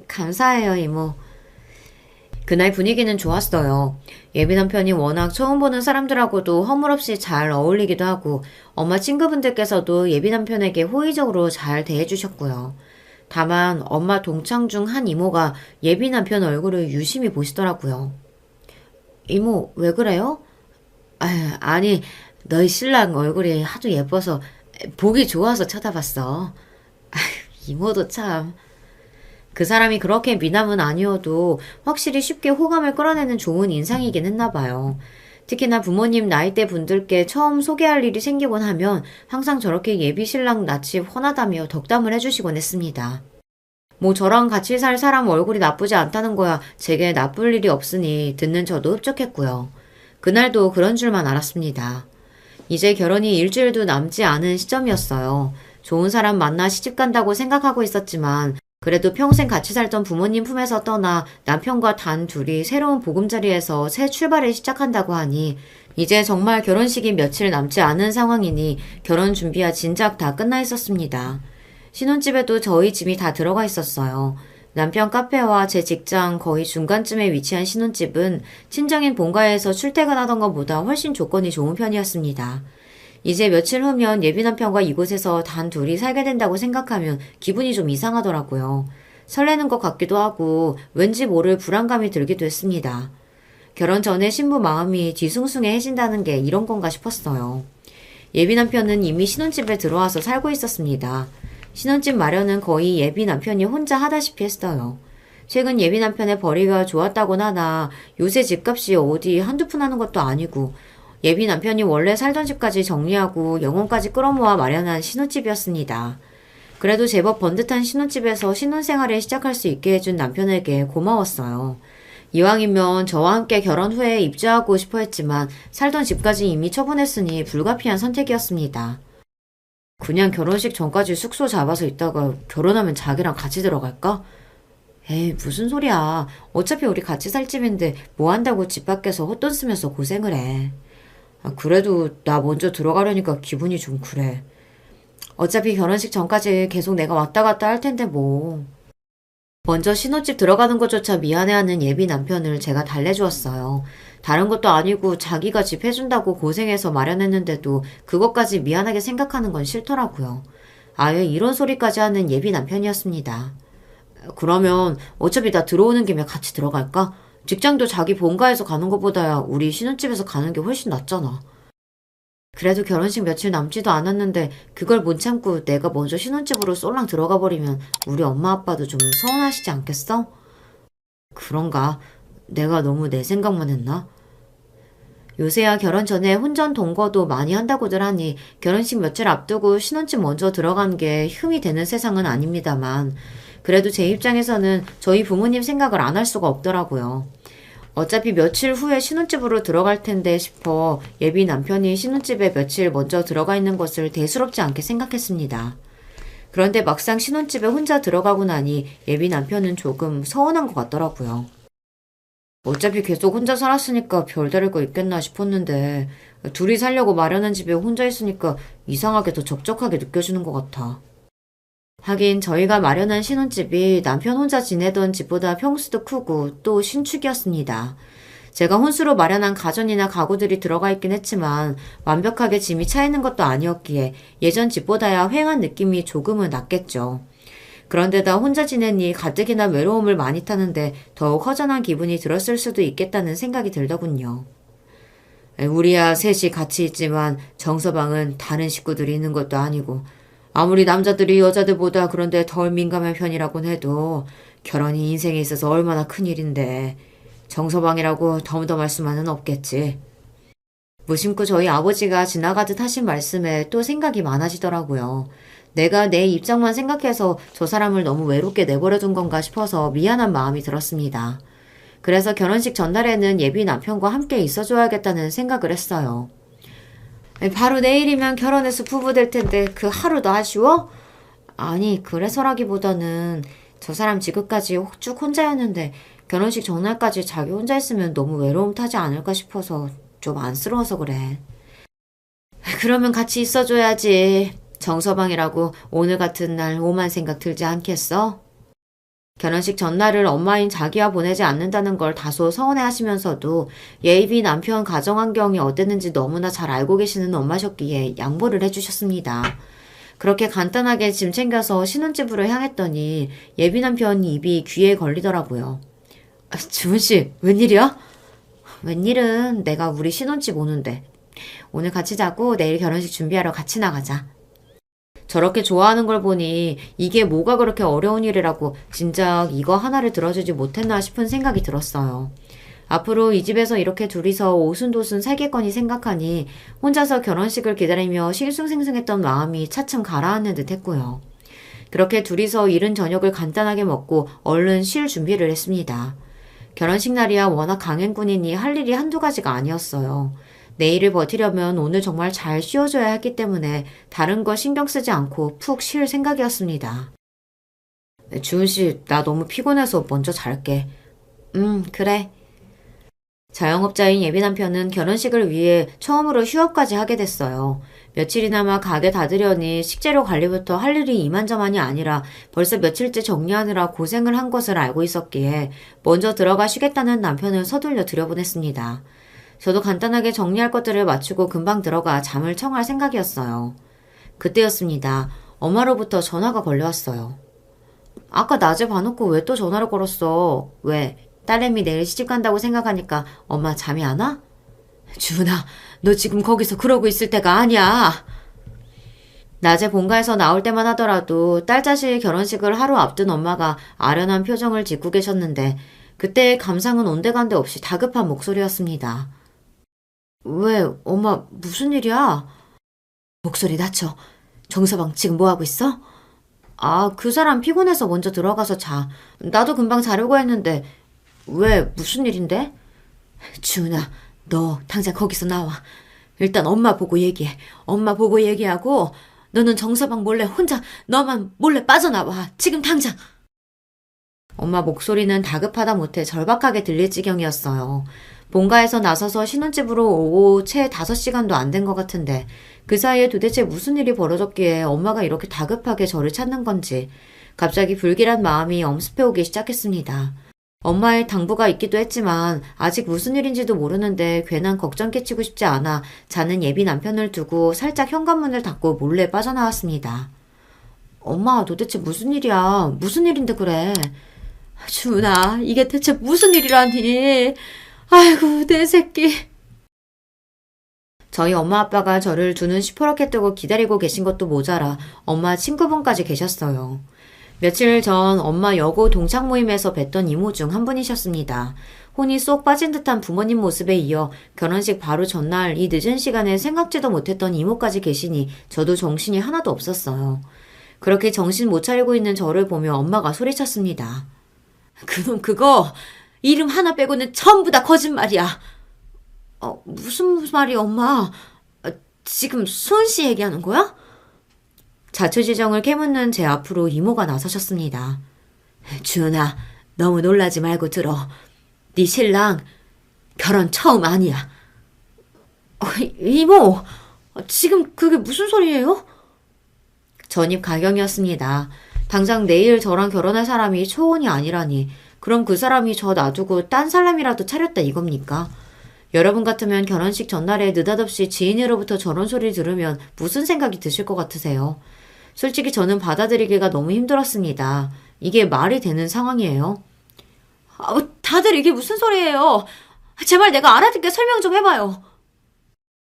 감사해요, 이모. 그날 분위기는 좋았어요. 예비 남편이 워낙 처음 보는 사람들하고도 허물없이 잘 어울리기도 하고 엄마 친구분들께서도 예비 남편에게 호의적으로 잘 대해주셨고요. 다만 엄마 동창 중 한 이모가 예비 남편 얼굴을 유심히 보시더라고요. 이모, 왜 그래요? 아니, 너희 신랑 얼굴이 하도 예뻐서 보기 좋아서 쳐다봤어. 이모도 참. 그 사람이 그렇게 미남은 아니어도 확실히 쉽게 호감을 끌어내는 좋은 인상이긴 했나 봐요. 특히나 부모님 나이대 분들께 처음 소개할 일이 생기곤 하면 항상 저렇게 예비 신랑 낯이 훤하다며 덕담을 해주시곤 했습니다. 뭐 저랑 같이 살 사람 얼굴이 나쁘지 않다는 거야 제게 나쁠 일이 없으니 듣는 저도 흡족했고요. 그날도 그런 줄만 알았습니다. 이제 결혼이 일주일도 남지 않은 시점이었어요. 좋은 사람 만나 시집 간다고 생각하고 있었지만 그래도 평생 같이 살던 부모님 품에서 떠나 남편과 단 둘이 새로운 보금자리에서 새 출발을 시작한다고 하니 이제 정말 결혼식이 며칠 남지 않은 상황이니 결혼 준비야 진작 다 끝나 있었습니다. 신혼집에도 저희 집이 다 들어가 있었어요. 남편 카페와 제 직장 거의 중간쯤에 위치한 신혼집은 친정인 본가에서 출퇴근하던 것보다 훨씬 조건이 좋은 편이었습니다. 이제 며칠 후면 예비 남편과 이곳에서 단 둘이 살게 된다고 생각하면 기분이 좀 이상하더라고요. 설레는 것 같기도 하고 왠지 모를 불안감이 들기도 했습니다. 결혼 전에 신부 마음이 뒤숭숭해진다는 게 이런 건가 싶었어요. 예비 남편은 이미 신혼집에 들어와서 살고 있었습니다. 신혼집 마련은 거의 예비 남편이 혼자 하다시피 했어요. 최근 예비 남편의 벌이가 좋았다곤 하나 요새 집값이 어디 한두 푼 하는 것도 아니고 예비 남편이 원래 살던 집까지 정리하고 영혼까지 끌어모아 마련한 신혼집이었습니다. 그래도 제법 번듯한 신혼집에서 신혼생활을 시작할 수 있게 해준 남편에게 고마웠어요. 이왕이면 저와 함께 결혼 후에 입주하고 싶어 했지만 살던 집까지 이미 처분했으니 불가피한 선택이었습니다. 그냥 결혼식 전까지 숙소 잡아서 있다가 결혼하면 자기랑 같이 들어갈까? 에이, 무슨 소리야. 어차피 우리 같이 살 집인데 뭐 한다고 집 밖에서 헛돈 쓰면서 고생을 해. 그래도 나 먼저 들어가려니까 기분이 좀 그래. 어차피 결혼식 전까지 계속 내가 왔다 갔다 할 텐데 뭐. 먼저 신혼집 들어가는 것조차 미안해하는 예비 남편을 제가 달래주었어요. 다른 것도 아니고 자기가 집 해준다고 고생해서 마련했는데도 그것까지 미안하게 생각하는 건 싫더라고요. 아예 이런 소리까지 하는 예비 남편이었습니다. 그러면 어차피 나 들어오는 김에 같이 들어갈까? 직장도 자기 본가에서 가는 것보다야 우리 신혼집에서 가는 게 훨씬 낫잖아. 그래도 결혼식 며칠 남지도 않았는데 그걸 못 참고 내가 먼저 신혼집으로 쏠랑 들어가 버리면 우리 엄마 아빠도 좀 서운하시지 않겠어? 그런가? 내가 너무 내 생각만 했나? 요새야 결혼 전에 혼전 동거도 많이 한다고들 하니 결혼식 며칠 앞두고 신혼집 먼저 들어간 게 흠이 되는 세상은 아닙니다만 그래도 제 입장에서는 저희 부모님 생각을 안 할 수가 없더라고요. 어차피 며칠 후에 신혼집으로 들어갈 텐데 싶어 예비 남편이 신혼집에 며칠 먼저 들어가 있는 것을 대수롭지 않게 생각했습니다. 그런데 막상 신혼집에 혼자 들어가고 나니 예비 남편은 조금 서운한 것 같더라고요. 어차피 계속 혼자 살았으니까 별다를 거 있겠나 싶었는데 둘이 살려고 마련한 집에 혼자 있으니까 이상하게 더 적적하게 느껴지는 것 같아. 하긴 저희가 마련한 신혼집이 남편 혼자 지내던 집보다 평수도 크고 또 신축이었습니다. 제가 혼수로 마련한 가전이나 가구들이 들어가 있긴 했지만 완벽하게 짐이 차 있는 것도 아니었기에 예전 집보다야 휑한 느낌이 조금은 낫겠죠. 그런데다 혼자 지내니 가뜩이나 외로움을 많이 타는데 더욱 허전한 기분이 들었을 수도 있겠다는 생각이 들더군요. 우리야 셋이 같이 있지만 정서방은 다른 식구들이 있는 것도 아니고 아무리 남자들이 여자들보다 그런데 덜 민감한 편이라곤 해도 결혼이 인생에 있어서 얼마나 큰일인데 정서방이라고 더듬어할 수만은 없겠지. 무심코 저희 아버지가 지나가듯 하신 말씀에 또 생각이 많아지더라고요. 내가 내 입장만 생각해서 저 사람을 너무 외롭게 내버려둔 건가 싶어서 미안한 마음이 들었습니다. 그래서 결혼식 전날에는 예비 남편과 함께 있어줘야겠다는 생각을 했어요. 바로 내일이면 결혼해서 부부 될 텐데 그 하루도 아쉬워? 아니, 그래서라기보다는 저 사람 지금까지 쭉 혼자였는데 결혼식 전날까지 자기 혼자 있으면 너무 외로움 타지 않을까 싶어서 좀 안쓰러워서 그래. 그러면 같이 있어줘야지. 정서방이라고 오늘 같은 날 오만 생각 들지 않겠어? 결혼식 전날을 엄마인 자기와 보내지 않는다는 걸 다소 서운해 하시면서도 예비 남편 가정 환경이 어땠는지 너무나 잘 알고 계시는 엄마셨기에 양보를 해주셨습니다. 그렇게 간단하게 짐 챙겨서 신혼집으로 향했더니 예비 남편 입이 귀에 걸리더라고요. 주은씨, 웬일이야? 웬일은 내가 우리 신혼집 오는데 오늘 같이 자고 내일 결혼식 준비하러 같이 나가자. 저렇게 좋아하는 걸 보니 이게 뭐가 그렇게 어려운 일이라고 진작 이거 하나를 들어주지 못했나 싶은 생각이 들었어요. 앞으로 이 집에서 이렇게 둘이서 오순도순 살겠거니 생각하니 혼자서 결혼식을 기다리며 싱숭생숭했던 마음이 차츰 가라앉는 듯 했고요. 그렇게 둘이서 이른 저녁을 간단하게 먹고 얼른 쉴 준비를 했습니다. 결혼식 날이야 워낙 강행군이니 할 일이 한두 가지가 아니었어요. 내일을 버티려면 오늘 정말 잘 쉬어줘야 했기 때문에 다른 거 신경 쓰지 않고 푹 쉴 생각이었습니다. 주은씨, 나 너무 피곤해서 먼저 잘게. 그래. 자영업자인 예비 남편은 결혼식을 위해 처음으로 휴업까지 하게 됐어요. 며칠이나마 가게 닫으려니 식재료 관리부터 할 일이 이만저만이 아니라 벌써 며칠째 정리하느라 고생을 한 것을 알고 있었기에 먼저 들어가 쉬겠다는 남편을 서둘러 들여보냈습니다. 저도 간단하게 정리할 것들을 마치고 금방 들어가 잠을 청할 생각이었어요. 그때였습니다. 엄마로부터 전화가 걸려왔어요. 아까 낮에 봐놓고 왜 또 전화를 걸었어? 왜? 딸내미 내일 시집간다고 생각하니까 엄마 잠이 안 와? 주은아, 너 지금 거기서 그러고 있을 때가 아니야. 낮에 본가에서 나올 때만 하더라도 딸 자식 결혼식을 하루 앞둔 엄마가 아련한 표정을 짓고 계셨는데 그때의 감상은 온데간데 없이 다급한 목소리였습니다. 왜, 엄마 무슨 일이야? 목소리 낮춰. 정서방 지금 뭐하고 있어? 그 사람 피곤해서 먼저 들어가서 자. 나도 금방 자려고 했는데 왜 무슨 일인데? 주은아, 너 당장 거기서 나와. 일단 엄마 보고 얘기해. 엄마 보고 얘기하고 너는 정서방 몰래 혼자 너만 몰래 빠져나와. 지금 당장. 엄마 목소리는 다급하다 못해 절박하게 들릴 지경이었어요. 본가에서 나서서 신혼집으로 오고 채 5시간도 안 된 것 같은데 그 사이에 도대체 무슨 일이 벌어졌기에 엄마가 이렇게 다급하게 저를 찾는 건지 갑자기 불길한 마음이 엄습해오기 시작했습니다. 엄마의 당부가 있기도 했지만 아직 무슨 일인지도 모르는데 괜한 걱정 끼치고 싶지 않아 자는 예비 남편을 두고 살짝 현관문을 닫고 몰래 빠져나왔습니다. 엄마, 도대체 무슨 일이야? 무슨 일인데 그래? 주은아, 이게 대체 무슨 일이라니? 아이고, 내 새끼. 저희 엄마 아빠가 저를 두 눈 시퍼렇게 뜨고 기다리고 계신 것도 모자라 엄마 친구분까지 계셨어요. 며칠 전 엄마 여고 동창 모임에서 뵀던 이모 중 한 분이셨습니다. 혼이 쏙 빠진 듯한 부모님 모습에 이어 결혼식 바로 전날 이 늦은 시간에 생각지도 못했던 이모까지 계시니 저도 정신이 하나도 없었어요. 그렇게 정신 못 차리고 있는 저를 보며 엄마가 소리쳤습니다. 그놈 그거 이름 하나 빼고는 전부 다 거짓말이야. 무슨 말이야 엄마? 지금 수은 씨 얘기하는 거야? 자초지정을 캐묻는 제 앞으로 이모가 나서셨습니다. 주은아, 너무 놀라지 말고 들어. 네 신랑 결혼 처음 아니야. 이모, 지금 그게 무슨 소리예요? 전입 가경이었습니다. 당장 내일 저랑 결혼할 사람이 초혼이 아니라니 그럼 그 사람이 저 놔두고 딴 사람이라도 차렸다 이겁니까? 여러분 같으면 결혼식 전날에 느닷없이 지인으로부터 저런 소리를 들으면 무슨 생각이 드실 것 같으세요? 솔직히 저는 받아들이기가 너무 힘들었습니다. 이게 말이 되는 상황이에요? 다들 이게 무슨 소리예요? 제발 내가 알아듣게 설명 좀 해봐요.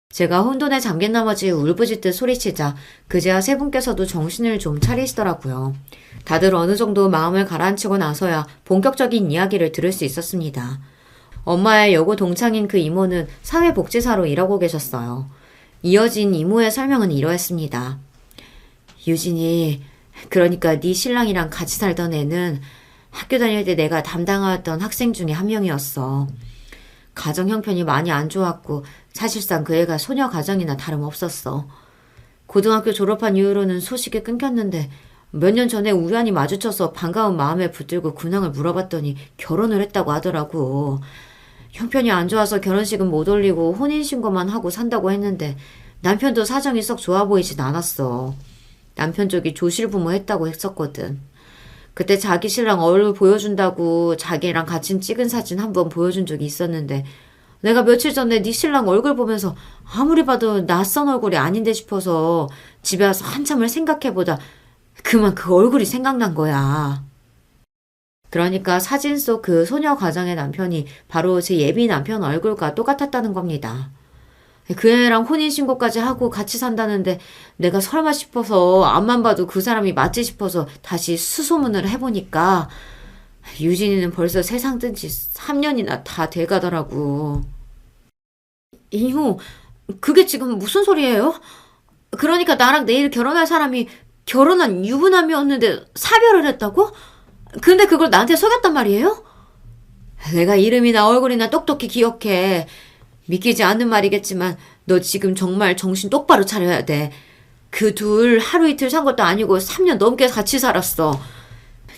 제가 혼돈에 잠긴 나머지 울부짖듯 소리치자 그제야 세 분께서도 정신을 좀 차리시더라고요. 다들 어느 정도 마음을 가라앉히고 나서야 본격적인 이야기를 들을 수 있었습니다. 엄마의 여고 동창인 그 이모는 사회복지사로 일하고 계셨어요. 이어진 이모의 설명은 이러했습니다. 유진이, 그러니까 네 신랑이랑 같이 살던 애는 학교 다닐 때 내가 담당하던 학생 중에 한 명이었어. 가정 형편이 많이 안 좋았고 사실상 그 애가 소녀 가정이나 다름없었어. 고등학교 졸업한 이후로는 소식이 끊겼는데 몇 년 전에 우연히 마주쳐서 반가운 마음에 붙들고 근황을 물어봤더니 결혼을 했다고 하더라고. 형편이 안 좋아서 결혼식은 못 올리고 혼인신고만 하고 산다고 했는데 남편도 사정이 썩 좋아 보이진 않았어. 남편 쪽이 조실부모 했다고 했었거든. 그때 자기 신랑 얼굴 보여준다고 자기랑 같이 찍은 사진 한번 보여준 적이 있었는데 내가 며칠 전에 네 신랑 얼굴 보면서 아무리 봐도 낯선 얼굴이 아닌데 싶어서 집에 와서 한참을 생각해보다 그만 그 얼굴이 생각난 거야. 그러니까 사진 속 그 소녀 가정의 남편이 바로 제 예비 남편 얼굴과 똑같았다는 겁니다. 그 애랑 혼인신고까지 하고 같이 산다는데 내가 설마 싶어서 앞만 봐도 그 사람이 맞지 싶어서 다시 수소문을 해보니까 유진이는 벌써 세상 뜬 지 3년이나 다 돼가더라고. 이모, 그게 지금 무슨 소리예요? 그러니까 나랑 내일 결혼할 사람이 결혼한 유부남이었는데 사별을 했다고? 근데 그걸 나한테 속였단 말이에요? 내가 이름이나 얼굴이나 똑똑히 기억해. 믿기지 않는 말이겠지만 너 지금 정말 정신 똑바로 차려야 돼. 그 둘 하루 이틀 산 것도 아니고 3년 넘게 같이 살았어.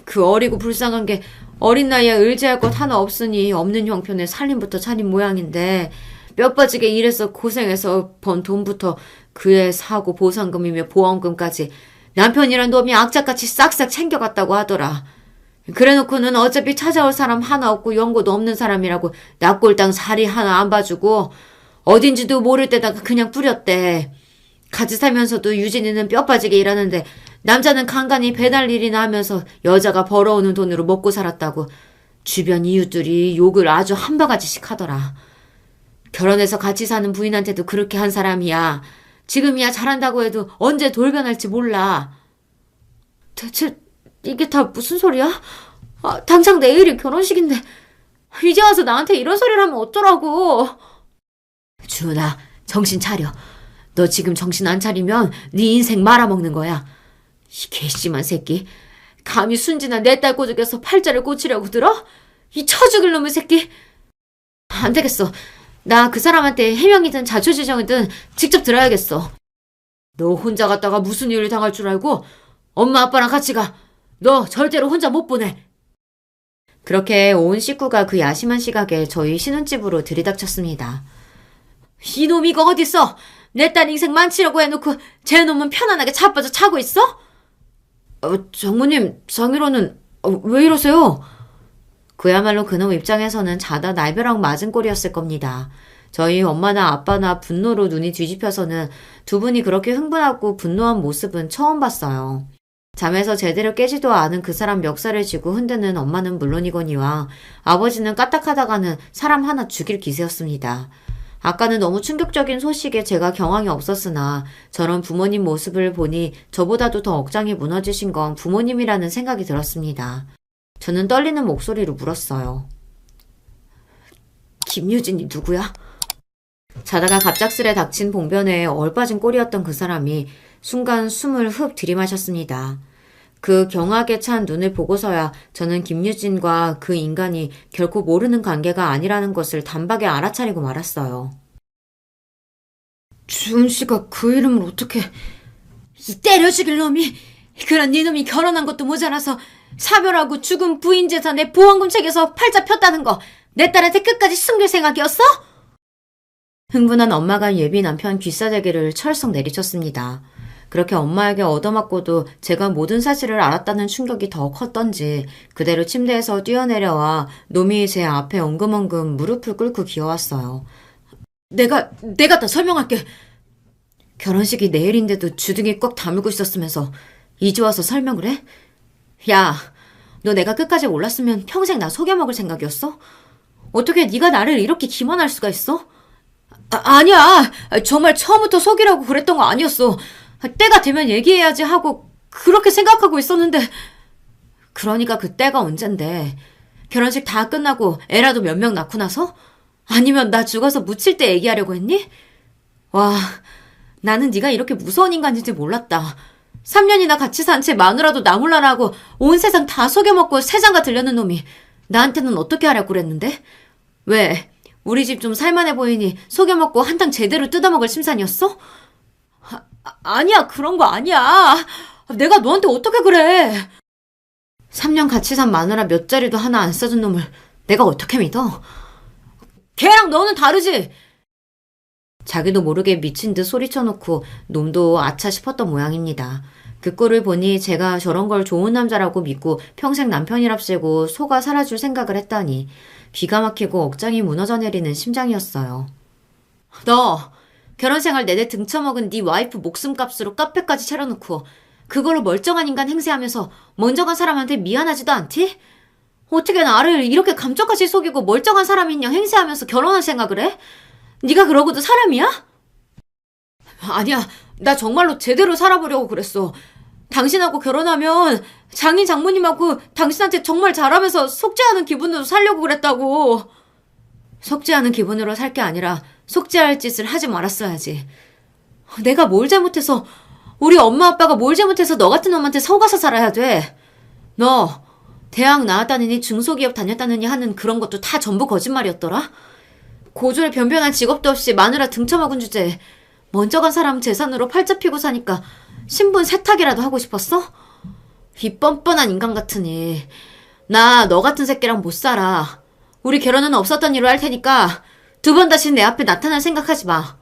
그 어리고 불쌍한 게 어린 나이에 의지할 것 하나 없으니 없는 형편에 살림부터 차린 모양인데 뼈 빠지게 일해서 고생해서 번 돈부터 그의 사고 보상금이며 보험금까지 남편이란 놈이 악착같이 싹싹 챙겨갔다고 하더라. 그래놓고는 어차피 찾아올 사람 하나 없고 연고도 없는 사람이라고 납골당 자리 하나 안 봐주고 어딘지도 모를 때다가 그냥 뿌렸대. 같이 살면서도 유진이는 뼈 빠지게 일하는데 남자는 간간히 배달 일이나 하면서 여자가 벌어오는 돈으로 먹고 살았다고 주변 이웃들이 욕을 아주 한 바가지씩 하더라. 결혼해서 같이 사는 부인한테도 그렇게 한 사람이야. 지금이야 잘한다고 해도 언제 돌변할지 몰라. 대체 이게 다 무슨 소리야? 당장 내일이 결혼식인데 이제 와서 나한테 이런 소리를 하면 어쩌라고. 주은아, 정신 차려. 너 지금 정신 안 차리면 네 인생 말아먹는 거야. 이 괘씸한 새끼. 감히 순진한 내 딸 꼬죽에서 팔자를 꽂으려고 들어? 이 처죽일 놈의 새끼. 안 되겠어. 나 그 사람한테 해명이든 자초지정이든 직접 들어야겠어. 너 혼자 갔다가 무슨 일을 당할 줄 알고 엄마 아빠랑 같이 가. 너 절대로 혼자 못 보내. 그렇게 온 식구가 그 야심한 시각에 저희 신혼집으로 들이닥쳤습니다. 이놈 이거 어딨어? 내 딸 인생 망치려고 해놓고 쟤 놈은 편안하게 자빠져 자고 있어? 장모님, 장인어른 왜 이러세요? 그야말로 그놈 입장에서는 자다 날벼락 맞은 꼴이었을 겁니다. 저희 엄마나 아빠나 분노로 눈이 뒤집혀서는 두 분이 그렇게 흥분하고 분노한 모습은 처음 봤어요. 잠에서 제대로 깨지도 않은 그 사람 멱살을 쥐고 흔드는 엄마는 물론이거니와 아버지는 까딱하다가는 사람 하나 죽일 기세였습니다. 아까는 너무 충격적인 소식에 제가 경황이 없었으나 저런 부모님 모습을 보니 저보다도 더 억장이 무너지신 건 부모님이라는 생각이 들었습니다. 저는 떨리는 목소리로 물었어요. 김유진이 누구야? 자다가 갑작스레 닥친 봉변에 얼빠진 꼴이었던 그 사람이 순간 숨을 흡 들이마셨습니다. 그 경악에 찬 눈을 보고서야 저는 김유진과 그 인간이 결코 모르는 관계가 아니라는 것을 단박에 알아차리고 말았어요. 주은 씨가 그 이름을 어떻게... 이 때려 죽일 놈이... 그런 네 놈이 결혼한 것도 모자라서 사별하고 죽은 부인 재산에 보험금 책에서 팔자 폈다는 거 내 딸한테 끝까지 숨길 생각이었어? 흥분한 엄마가 예비 남편 귀싸대기를 철썩 내리쳤습니다. 그렇게 엄마에게 얻어맞고도 제가 모든 사실을 알았다는 충격이 더 컸던지 그대로 침대에서 뛰어내려와 놈이 제 앞에 엉금엉금 무릎을 꿇고 기어왔어요. 내가 다 설명할게. 결혼식이 내일인데도 주둥이 꽉 다물고 있었으면서 이제 와서 설명을 해? 야, 너 내가 끝까지 몰랐으면 평생 나 속여먹을 생각이었어? 어떻게 네가 나를 이렇게 기만할 수가 있어? 아니야. 정말 처음부터 속이라고 그랬던 거 아니었어. 때가 되면 얘기해야지 하고 그렇게 생각하고 있었는데. 그러니까 그 때가 언젠데. 결혼식 다 끝나고 애라도 몇 명 낳고 나서? 아니면 나 죽어서 묻힐 때 얘기하려고 했니? 와, 나는 네가 이렇게 무서운 인간인지 몰랐다. 3년이나 같이 산 채 마누라도 나 몰라라고 온 세상 다 속여먹고 새장가 들려는 놈이 나한테는 어떻게 하려고 그랬는데? 왜? 우리 집 좀 살만해 보이니 속여먹고 한탕 제대로 뜯어먹을 심산이었어? 아니야, 그런 거 아니야. 내가 너한테 어떻게 그래? 3년 같이 산 마누라 몇 자리도 하나 안 써준 놈을 내가 어떻게 믿어? 걔랑 너는 다르지? 자기도 모르게 미친 듯 소리쳐놓고 놈도 아차 싶었던 모양입니다. 그 꼴을 보니 제가 저런 걸 좋은 남자라고 믿고 평생 남편이랍시고 속아 살아줄 생각을 했다니 기가 막히고 억장이 무너져 내리는 심장이었어요. 너 결혼생활 내내 등쳐먹은 네 와이프 목숨값으로 카페까지 차려놓고 그걸로 멀쩡한 인간 행세하면서 먼저 간 사람한테 미안하지도 않디? 어떻게 나를 이렇게 감쪽같이 속이고 멀쩡한 사람인 양 행세하면서 결혼할 생각을 해? 네가 그러고도 사람이야? 아니야, 나 정말로 제대로 살아보려고 그랬어. 당신하고 결혼하면 장인 장모님하고 당신한테 정말 잘하면서 속죄하는 기분으로 살려고 그랬다고. 속죄하는 기분으로 살 게 아니라 속죄할 짓을 하지 말았어야지. 내가 뭘 잘못해서, 우리 엄마 아빠가 뭘 잘못해서 너 같은 놈한테 속아서 살아야 돼. 너 대학 나왔다느니 중소기업 다녔다느니 하는 그런 것도 다 전부 거짓말이었더라. 고졸에 변변한 직업도 없이 마누라 등쳐먹은 주제에 먼저 간 사람 재산으로 팔자 피고 사니까 신분 세탁이라도 하고 싶었어? 이 뻔뻔한 인간 같으니 나 너 같은 새끼랑 못 살아. 우리 결혼은 없었던 일로 할 테니까 두 번 다시 내 앞에 나타날 생각하지 마.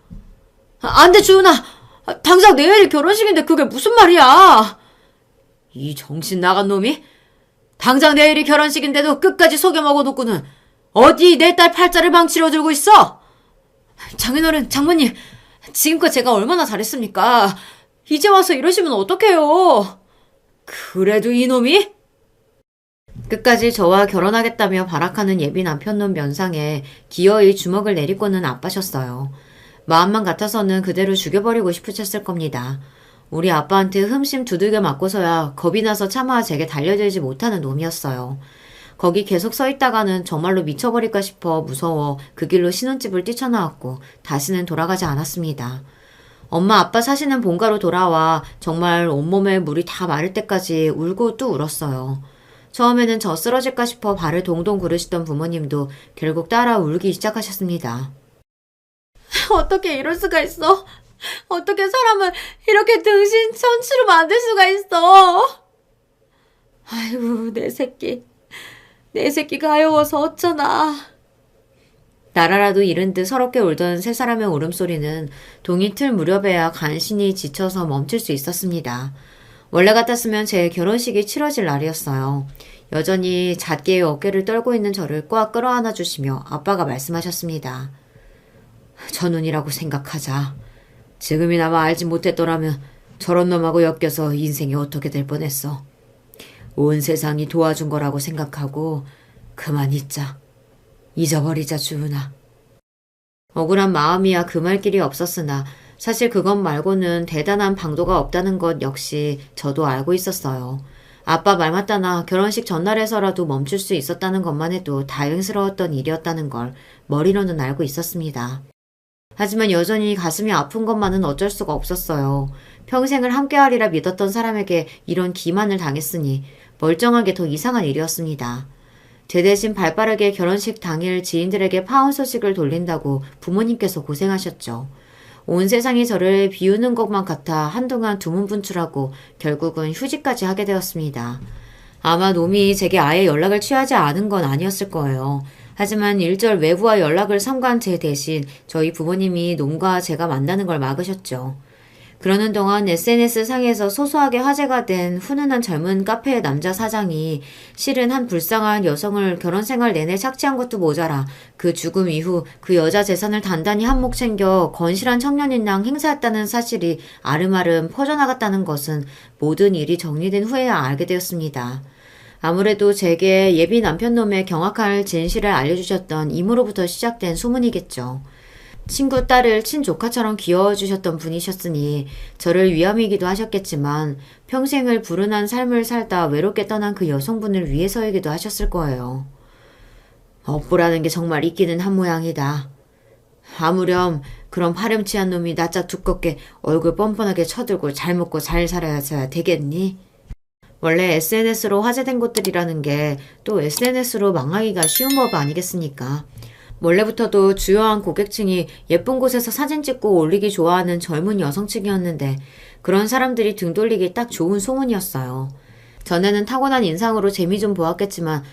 안 돼, 주은아. 당장 내일 결혼식인데 그게 무슨 말이야. 이 정신 나간 놈이? 당장 내일이 결혼식인데도 끝까지 속여먹어놓고는 어디 내 딸 팔자를 망치려 들고 있어? 장인어른, 장모님, 지금껏 제가 얼마나 잘했습니까? 이제 와서 이러시면 어떡해요? 그래도 이놈이? 끝까지 저와 결혼하겠다며 발악하는 예비 남편놈 면상에 기어이 주먹을 내리꽂는 아빠셨어요. 마음만 같아서는 그대로 죽여버리고 싶으셨을 겁니다. 우리 아빠한테 흠심 두들겨 맞고서야 겁이 나서 차마 제게 달려들지 못하는 놈이었어요. 거기 계속 서 있다가는 정말로 미쳐버릴까 싶어 무서워 그 길로 신혼집을 뛰쳐나왔고 다시는 돌아가지 않았습니다. 엄마 아빠 사시는 본가로 돌아와 정말 온몸에 물이 다 마를 때까지 울고 또 울었어요. 처음에는 저 쓰러질까 싶어 발을 동동 구르시던 부모님도 결국 따라 울기 시작하셨습니다. 어떻게 이럴 수가 있어? 어떻게 사람을 이렇게 등신 천치로 만들 수가 있어? 아이고, 내 새끼. 내 새끼가 하여워서 어쩌나. 나라라도 잃은 듯 서럽게 울던 세 사람의 울음소리는 동이 틀 무렵에야 간신히 지쳐서 멈출 수 있었습니다. 원래 같았으면 제 결혼식이 치러질 날이었어요. 여전히 잣개의 어깨를 떨고 있는 저를 꽉 끌어안아 주시며 아빠가 말씀하셨습니다. 전운이라고 생각하자. 지금이나마 알지 못했더라면 저런 놈하고 엮여서 인생이 어떻게 될 뻔했어. 온 세상이 도와준 거라고 생각하고 그만 잊자. 잊어버리자, 주은아. 억울한 마음이야 금할 길이 없었으나 사실 그것 말고는 대단한 방도가 없다는 것 역시 저도 알고 있었어요. 아빠 말 맞다나 결혼식 전날에서라도 멈출 수 있었다는 것만 해도 다행스러웠던 일이었다는 걸 머리로는 알고 있었습니다. 하지만 여전히 가슴이 아픈 것만은 어쩔 수가 없었어요. 평생을 함께하리라 믿었던 사람에게 이런 기만을 당했으니 멀쩡하게 더 이상한 일이었습니다. 제 대신 발빠르게 결혼식 당일 지인들에게 파혼 소식을 돌린다고 부모님께서 고생하셨죠. 온 세상이 저를 비우는 것만 같아 한동안 두문분출하고 결국은 휴직까지 하게 되었습니다. 아마 놈이 제게 아예 연락을 취하지 않은 건 아니었을 거예요. 하지만 일절 외부와 연락을 삼간 제 대신 저희 부모님이 놈과 제가 만나는 걸 막으셨죠. 그러는 동안 SNS 상에서 소소하게 화제가 된 훈훈한 젊은 카페의 남자 사장이 실은 한 불쌍한 여성을 결혼 생활 내내 착취한 것도 모자라 그 죽음 이후 그 여자 재산을 단단히 한몫 챙겨 건실한 청년인랑 행사했다는 사실이 아름아름 퍼져나갔다는 것은 모든 일이 정리된 후에야 알게 되었습니다. 아무래도 제게 예비 남편놈의 경악할 진실을 알려주셨던 이모로부터 시작된 소문이겠죠. 친구 딸을 친조카처럼 귀여워주셨던 분이셨으니 저를 위함이기도 하셨겠지만 평생을 불운한 삶을 살다 외롭게 떠난 그 여성분을 위해서이기도 하셨을 거예요. 업보라는 게 정말 있기는 한 모양이다. 아무렴 그런 파렴치한 놈이 낯짝 두껍게 얼굴 뻔뻔하게 쳐들고 잘 먹고 잘 살아야 되겠니? 원래 SNS로 화제된 것들이라는 게 또 SNS로 망하기가 쉬운 법 아니겠습니까? 원래부터도 주요한 고객층이 예쁜 곳에서 사진 찍고 올리기 좋아하는 젊은 여성층이었는데 그런 사람들이 등 돌리기 딱 좋은 소문이었어요. 전에는 타고난 인상으로 재미 좀 보았겠지만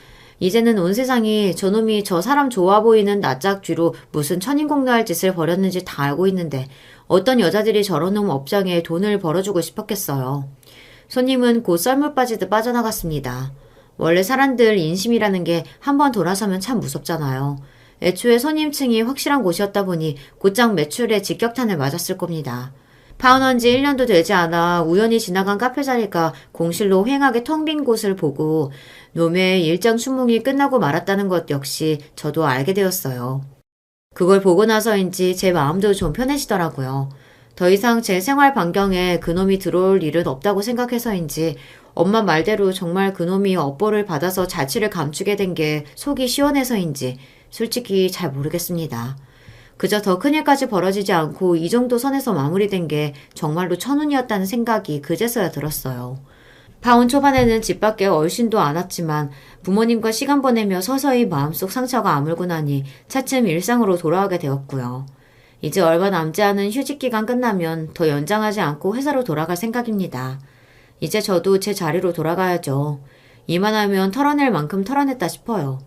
이제는 온 세상이 저놈이 저 사람 좋아 보이는 낯짝 쥐로 무슨 천인공노할 짓을 벌였는지 다 알고 있는데 어떤 여자들이 저런 놈 업장에 돈을 벌어주고 싶었겠어요. 손님은 곧 썰물 빠지듯 빠져나갔습니다. 원래 사람들 인심이라는 게 한번 돌아서면 참 무섭잖아요. 애초에 손님층이 확실한 곳이었다 보니 곧장 매출에 직격탄을 맞았을 겁니다. 파혼한 지 1년도 되지 않아 우연히 지나간 카페 자리가 공실로 휑하게 텅 빈 곳을 보고 놈의 일장 추몽이 끝나고 말았다는 것 역시 저도 알게 되었어요. 그걸 보고 나서인지 제 마음도 좀 편해지더라고요. 더 이상 제 생활 반경에 그놈이 들어올 일은 없다고 생각해서인지 엄마 말대로 정말 그놈이 업보를 받아서 자취를 감추게 된 게 속이 시원해서인지 솔직히 잘 모르겠습니다. 그저 더 큰일까지 벌어지지 않고 이 정도 선에서 마무리된 게 정말로 천운이었다는 생각이 그제서야 들었어요. 파혼 초반에는 집 밖에 얼씬도 않았지만 부모님과 시간 보내며 서서히 마음속 상처가 아물고 나니 차츰 일상으로 돌아가게 되었고요. 이제 얼마 남지 않은 휴직 기간 끝나면 더 연장하지 않고 회사로 돌아갈 생각입니다. 이제 저도 제 자리로 돌아가야죠. 이만하면 털어낼 만큼 털어냈다 싶어요.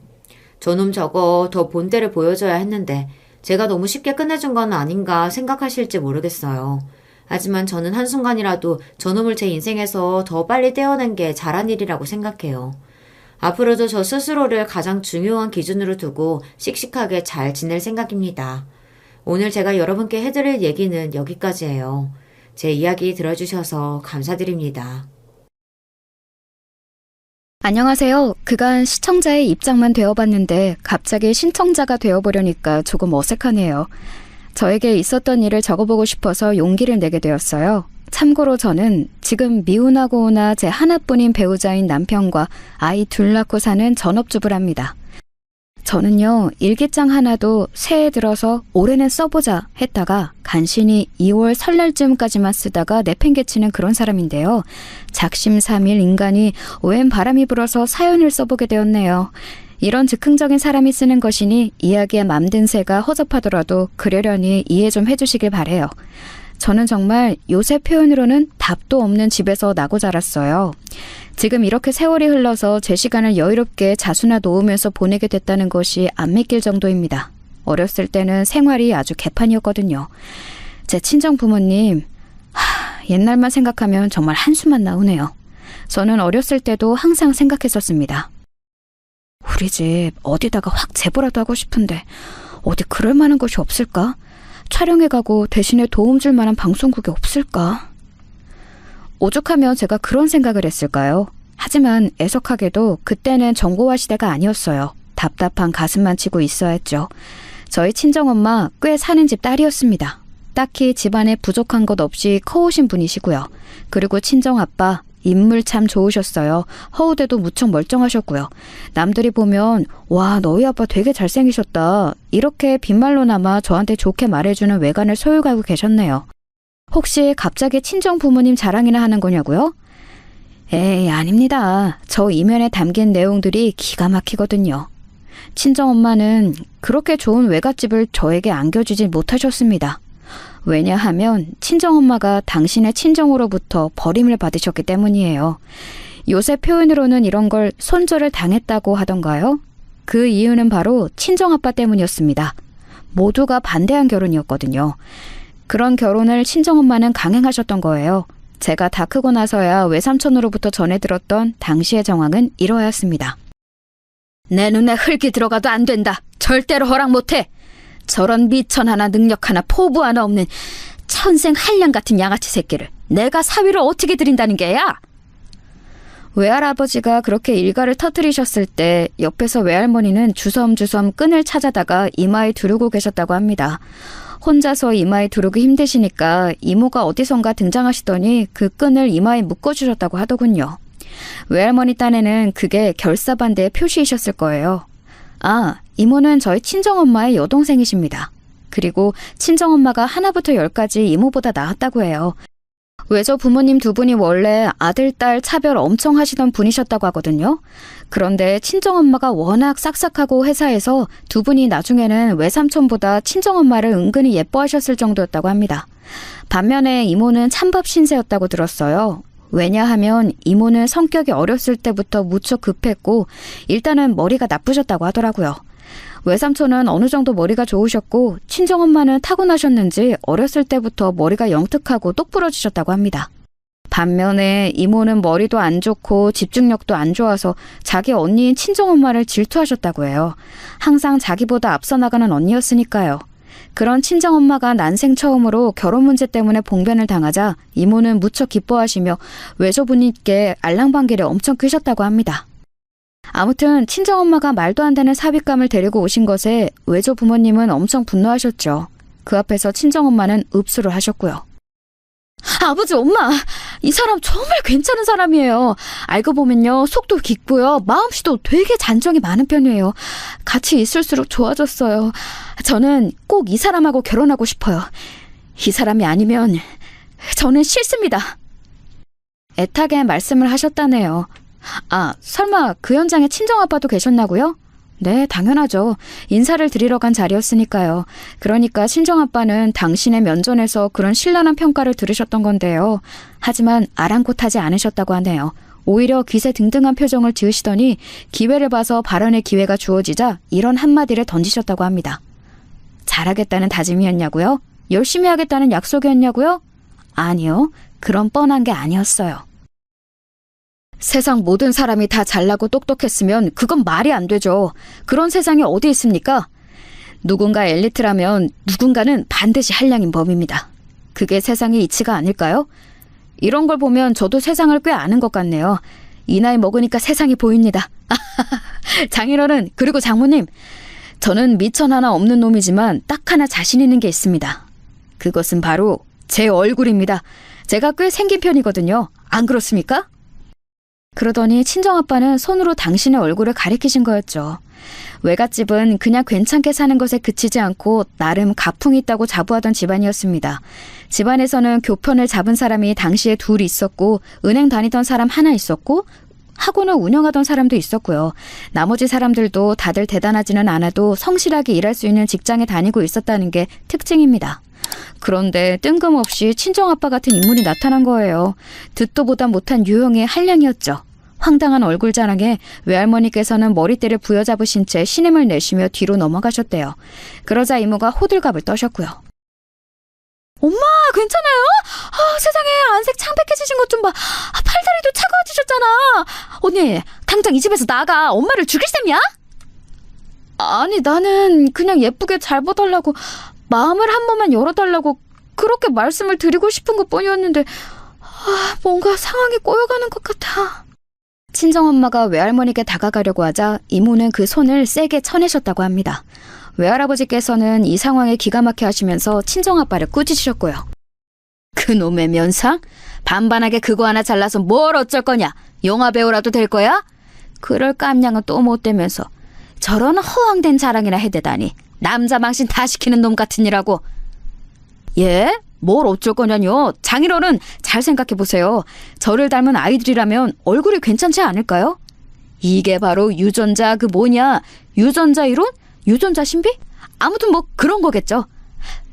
저놈 저거 더 본때를 보여줘야 했는데 제가 너무 쉽게 끝내준 건 아닌가 생각하실지 모르겠어요. 하지만 저는 한순간이라도 저놈을 제 인생에서 더 빨리 떼어낸 게 잘한 일이라고 생각해요. 앞으로도 저 스스로를 가장 중요한 기준으로 두고 씩씩하게 잘 지낼 생각입니다. 오늘 제가 여러분께 해드릴 얘기는 여기까지예요. 제 이야기 들어주셔서 감사드립니다. 안녕하세요. 그간 시청자의 입장만 되어봤는데 갑자기 신청자가 되어보려니까 조금 어색하네요. 저에게 있었던 일을 적어보고 싶어서 용기를 내게 되었어요. 참고로 저는 지금 미혼하고나 제 하나뿐인 배우자인 남편과 아이 둘 낳고 사는 전업주부랍니다. 저는요, 일기장 하나도 새해 들어서 올해는 써보자 했다가 간신히 2월 설날쯤까지만 쓰다가 내팽개치는 그런 사람인데요. 작심삼일 인간이 웬 바람이 불어서 사연을 써보게 되었네요. 이런 즉흥적인 사람이 쓰는 것이니 이야기에 맘든 새가 허접하더라도 그러려니 이해 좀 해주시길 바래요. 저는 정말 요새 표현으로는 답도 없는 집에서 나고 자랐어요. 지금 이렇게 세월이 흘러서 제 시간을 여유롭게 자수나 놓으면서 보내게 됐다는 것이 안 믿길 정도입니다. 어렸을 때는 생활이 아주 개판이었거든요. 제 친정 부모님, 옛날만 생각하면 정말 한숨만 나오네요. 저는 어렸을 때도 항상 생각했었습니다. 우리 집 어디다가 확 제보라도 하고 싶은데 어디 그럴 만한 곳이 없을까? 촬영해 가고 대신에 도움 줄 만한 방송국이 없을까? 오죽하면 제가 그런 생각을 했을까요? 하지만 애석하게도 그때는 정보화 시대가 아니었어요. 답답한 가슴만 치고 있어야 했죠. 저희 친정엄마 꽤 사는 집 딸이었습니다. 딱히 집안에 부족한 것 없이 커오신 분이시고요. 그리고 친정아빠 인물 참 좋으셨어요. 허우대도 무척 멀쩡하셨고요. 남들이 보면 와, 너희 아빠 되게 잘생기셨다. 이렇게 빈말로나마 저한테 좋게 말해주는 외관을 소유하고 계셨네요. 혹시 갑자기 친정 부모님 자랑이나 하는 거냐고요? 에이, 아닙니다. 저 이면에 담긴 내용들이 기가 막히거든요. 친정엄마는 그렇게 좋은 외갓집을 저에게 안겨주지 못하셨습니다. 왜냐하면 친정엄마가 당신의 친정으로부터 버림을 받으셨기 때문이에요. 요새 표현으로는 이런 걸 손절을 당했다고 하던가요? 그 이유는 바로 친정아빠 때문이었습니다. 모두가 반대한 결혼이었거든요. 그런 결혼을 친정엄마는 강행하셨던 거예요. 제가 다 크고 나서야 외삼촌으로부터 전해 들었던 당시의 정황은 이러하였습니다. 내 눈에 흙이 들어가도 안 된다. 절대로 허락 못해. 저런 미천 하나 능력 하나 포부 하나 없는 천생 한량 같은 양아치 새끼를 내가 사위로 어떻게 들인다는 게야? 외할아버지가 그렇게 일가를 터뜨리셨을 때 옆에서 외할머니는 주섬주섬 끈을 찾아다가 이마에 두르고 계셨다고 합니다. 혼자서 이마에 두르기 힘드시니까 이모가 어디선가 등장하시더니 그 끈을 이마에 묶어주셨다고 하더군요. 외할머니 딴에는 그게 결사반대의 표시이셨을 거예요. 아, 이모는 저희 친정엄마의 여동생이십니다. 그리고 친정엄마가 하나부터 열까지 이모보다 나았다고 해요. 외조 부모님 두 분이 원래 아들, 딸 차별 엄청 하시던 분이셨다고 하거든요. 그런데 친정엄마가 워낙 싹싹하고 회사에서 두 분이 나중에는 외삼촌보다 친정엄마를 은근히 예뻐하셨을 정도였다고 합니다. 반면에 이모는 찬밥 신세였다고 들었어요. 왜냐하면 이모는 성격이 어렸을 때부터 무척 급했고 일단은 머리가 나쁘셨다고 하더라고요. 외삼촌은 어느 정도 머리가 좋으셨고 친정엄마는 타고나셨는지 어렸을 때부터 머리가 영특하고 똑부러지셨다고 합니다. 반면에 이모는 머리도 안 좋고 집중력도 안 좋아서 자기 언니인 친정엄마를 질투하셨다고 해요. 항상 자기보다 앞서 나가는 언니였으니까요. 그런 친정엄마가 난생 처음으로 결혼 문제 때문에 봉변을 당하자 이모는 무척 기뻐하시며 외조부님께 알랑방귀를 엄청 뀌셨다고 합니다. 아무튼 친정엄마가 말도 안 되는 사윗감을 데리고 오신 것에 외조 부모님은 엄청 분노하셨죠. 그 앞에서 친정엄마는 읍수를 하셨고요. 아버지, 엄마, 이 사람 정말 괜찮은 사람이에요. 알고 보면요, 속도 깊고요, 마음씨도 되게 잔정이 많은 편이에요. 같이 있을수록 좋아졌어요. 저는 꼭 이 사람하고 결혼하고 싶어요. 이 사람이 아니면 저는 싫습니다. 애타게 말씀을 하셨다네요. 아, 설마 그 현장에 친정아빠도 계셨나고요? 네, 당연하죠. 인사를 드리러 간 자리였으니까요. 그러니까 친정아빠는 당신의 면전에서 그런 신랄한 평가를 들으셨던 건데요. 하지만 아랑곳하지 않으셨다고 하네요. 오히려 기세등등한 표정을 지으시더니 기회를 봐서 발언의 기회가 주어지자 이런 한마디를 던지셨다고 합니다. 잘하겠다는 다짐이었냐고요? 열심히 하겠다는 약속이었냐고요? 아니요. 그런 뻔한 게 아니었어요. 세상 모든 사람이 다 잘나고 똑똑했으면 그건 말이 안 되죠. 그런 세상이 어디 있습니까? 누군가 엘리트라면 누군가는 반드시 한량인 법입니다. 그게 세상의 이치가 아닐까요? 이런 걸 보면 저도 세상을 꽤 아는 것 같네요. 이 나이 먹으니까 세상이 보입니다. 장인어른, 그리고 장모님, 저는 미천 하나 없는 놈이지만 딱 하나 자신 있는 게 있습니다. 그것은 바로 제 얼굴입니다. 제가 꽤 생긴 편이거든요. 안 그렇습니까? 그러더니 친정아빠는 손으로 당신의 얼굴을 가리키신 거였죠. 외갓집은 그냥 괜찮게 사는 것에 그치지 않고 나름 가풍이 있다고 자부하던 집안이었습니다. 집안에서는 교편을 잡은 사람이 당시에 둘 있었고 은행 다니던 사람 하나 있었고 학원을 운영하던 사람도 있었고요. 나머지 사람들도 다들 대단하지는 않아도 성실하게 일할 수 있는 직장에 다니고 있었다는 게 특징입니다. 그런데 뜬금없이 친정아빠 같은 인물이 나타난 거예요. 듣도 보다 못한 유형의 한량이었죠. 황당한 얼굴 자랑에 외할머니께서는 머리띠를 부여잡으신 채 신음을 내쉬며 뒤로 넘어가셨대요. 그러자 이모가 호들갑을 떠셨고요. 엄마, 괜찮아요? 세상에, 안색 창백해지신 것 좀 봐. 팔다리도 차가워지셨잖아. 언니, 당장 이 집에서 나가. 엄마를 죽일 셈이야? 아니, 나는 그냥 예쁘게 잘 봐달라고, 마음을 한 번만 열어달라고 그렇게 말씀을 드리고 싶은 것뿐이었는데 뭔가 상황이 꼬여가는 것 같아. 친정엄마가 외할머니께 다가가려고 하자 이모는 그 손을 세게 쳐내셨다고 합니다. 외할아버지께서는 이 상황에 기가 막혀 하시면서 친정아빠를 꾸짖으셨고요. 그놈의 면상? 반반하게 그거 하나 잘라서 뭘 어쩔 거냐? 영화 배우라도 될 거야? 그럴 깜냥은 또 못 되면서 저런 허황된 자랑이나 해대다니. 남자 망신 다 시키는 놈 같으니라고. 예? 뭘 어쩔 거냐뇨. 장인어른 잘 생각해보세요. 저를 닮은 아이들이라면 얼굴이 괜찮지 않을까요? 이게 바로 유전자 유전자 이론? 유전자 신비? 아무튼 뭐 그런 거겠죠.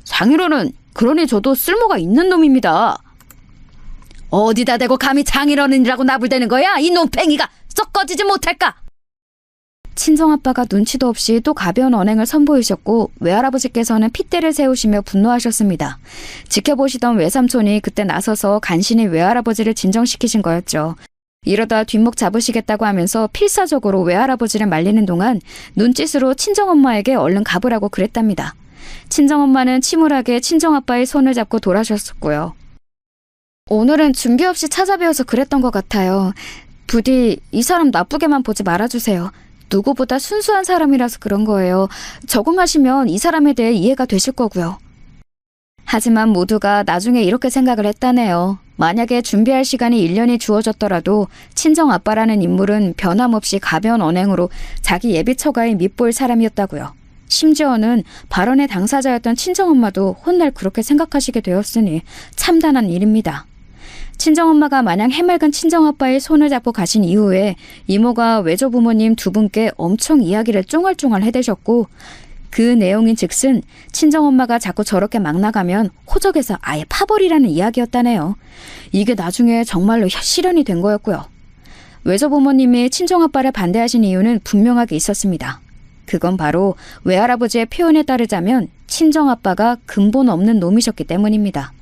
장인어른 그러니 저도 쓸모가 있는 놈입니다. 어디다 대고 감히 장인어른이라고 나불대는 거야? 이 놈팽이가 썩 꺼지지 못할까? 친정아빠가 눈치도 없이 또 가벼운 언행을 선보이셨고 외할아버지께서는 핏대를 세우시며 분노하셨습니다. 지켜보시던 외삼촌이 그때 나서서 간신히 외할아버지를 진정시키신 거였죠. 이러다 뒷목 잡으시겠다고 하면서 필사적으로 외할아버지를 말리는 동안 눈짓으로 친정엄마에게 얼른 가보라고 그랬답니다. 친정엄마는 침울하게 친정아빠의 손을 잡고 돌아셨었고요. 오늘은 준비 없이 찾아뵈어서 그랬던 것 같아요. 부디 이 사람 나쁘게만 보지 말아주세요. 누구보다 순수한 사람이라서 그런 거예요. 적응하시면 이 사람에 대해 이해가 되실 거고요. 하지만 모두가 나중에 이렇게 생각을 했다네요. 만약에 준비할 시간이 1년이 주어졌더라도 친정아빠라는 인물은 변함없이 가벼운 언행으로 자기 예비처가에 밉보일 사람이었다고요. 심지어는 발언의 당사자였던 친정엄마도 훗날 그렇게 생각하시게 되었으니 참담한 일입니다. 친정엄마가 마냥 해맑은 친정아빠의 손을 잡고 가신 이후에 이모가 외조부모님 두 분께 엄청 이야기를 쫑알쫑알 해대셨고 그 내용인 즉슨 친정엄마가 자꾸 저렇게 막 나가면 호적에서 아예 파버리라는 이야기였다네요. 이게 나중에 정말로 실현이 된 거였고요. 외조부모님이 친정아빠를 반대하신 이유는 분명하게 있었습니다. 그건 바로 외할아버지의 표현에 따르자면 친정아빠가 근본 없는 놈이셨기 때문입니다.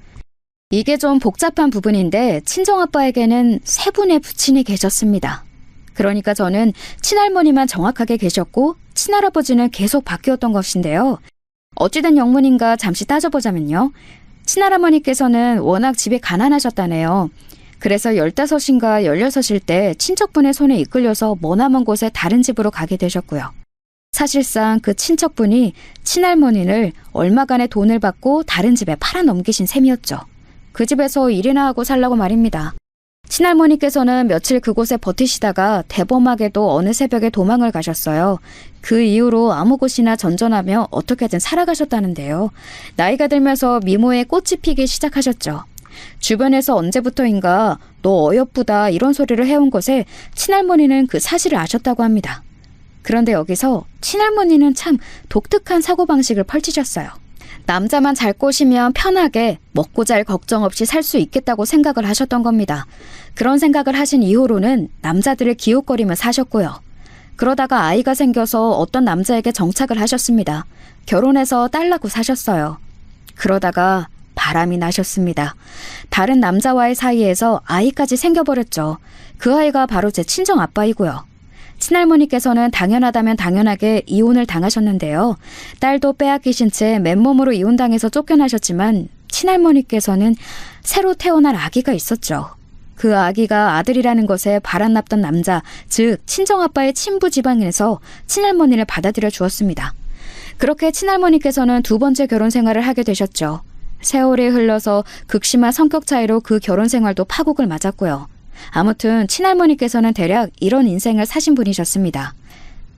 이게 좀 복잡한 부분인데 친정아빠에게는 세 분의 부친이 계셨습니다. 그러니까 저는 친할머니만 정확하게 계셨고 친할아버지는 계속 바뀌었던 것인데요. 어찌된 영문인가 잠시 따져보자면요. 친할아버니께서는 워낙 집이 가난하셨다네요. 그래서 15인가 16일 때 친척분의 손에 이끌려서 머나먼 곳에 다른 집으로 가게 되셨고요. 사실상 그 친척분이 친할머니를 얼마간의 돈을 받고 다른 집에 팔아넘기신 셈이었죠. 그 집에서 일이나 하고 살라고 말입니다. 친할머니께서는 며칠 그곳에 버티시다가 대범하게도 어느 새벽에 도망을 가셨어요. 그 이후로 아무 곳이나 전전하며 어떻게든 살아가셨다는데요. 나이가 들면서 미모에 꽃이 피기 시작하셨죠. 주변에서 언제부터인가 너 어여쁘다 이런 소리를 해온 것에 친할머니는 그 사실을 아셨다고 합니다. 그런데 여기서 친할머니는 참 독특한 사고방식을 펼치셨어요. 남자만 잘 꼬시면 편하게 먹고 잘 걱정 없이 살 수 있겠다고 생각을 하셨던 겁니다. 그런 생각을 하신 이후로는 남자들을 기웃거리며 사셨고요. 그러다가 아이가 생겨서 어떤 남자에게 정착을 하셨습니다. 결혼해서 딸 낳고 사셨어요. 그러다가 바람이 나셨습니다. 다른 남자와의 사이에서 아이까지 생겨버렸죠. 그 아이가 바로 제 친정 아빠이고요. 친할머니께서는 당연하다면 당연하게 이혼을 당하셨는데요. 딸도 빼앗기신 채 맨몸으로 이혼당해서 쫓겨나셨지만 친할머니께서는 새로 태어날 아기가 있었죠. 그 아기가 아들이라는 것에 바람났던 남자, 즉 친정아빠의 친부 지방에서 친할머니를 받아들여 주었습니다. 그렇게 친할머니께서는 두 번째 결혼 생활을 하게 되셨죠. 세월이 흘러서 극심한 성격 차이로 그 결혼 생활도 파국을 맞았고요. 아무튼 친할머니께서는 대략 이런 인생을 사신 분이셨습니다.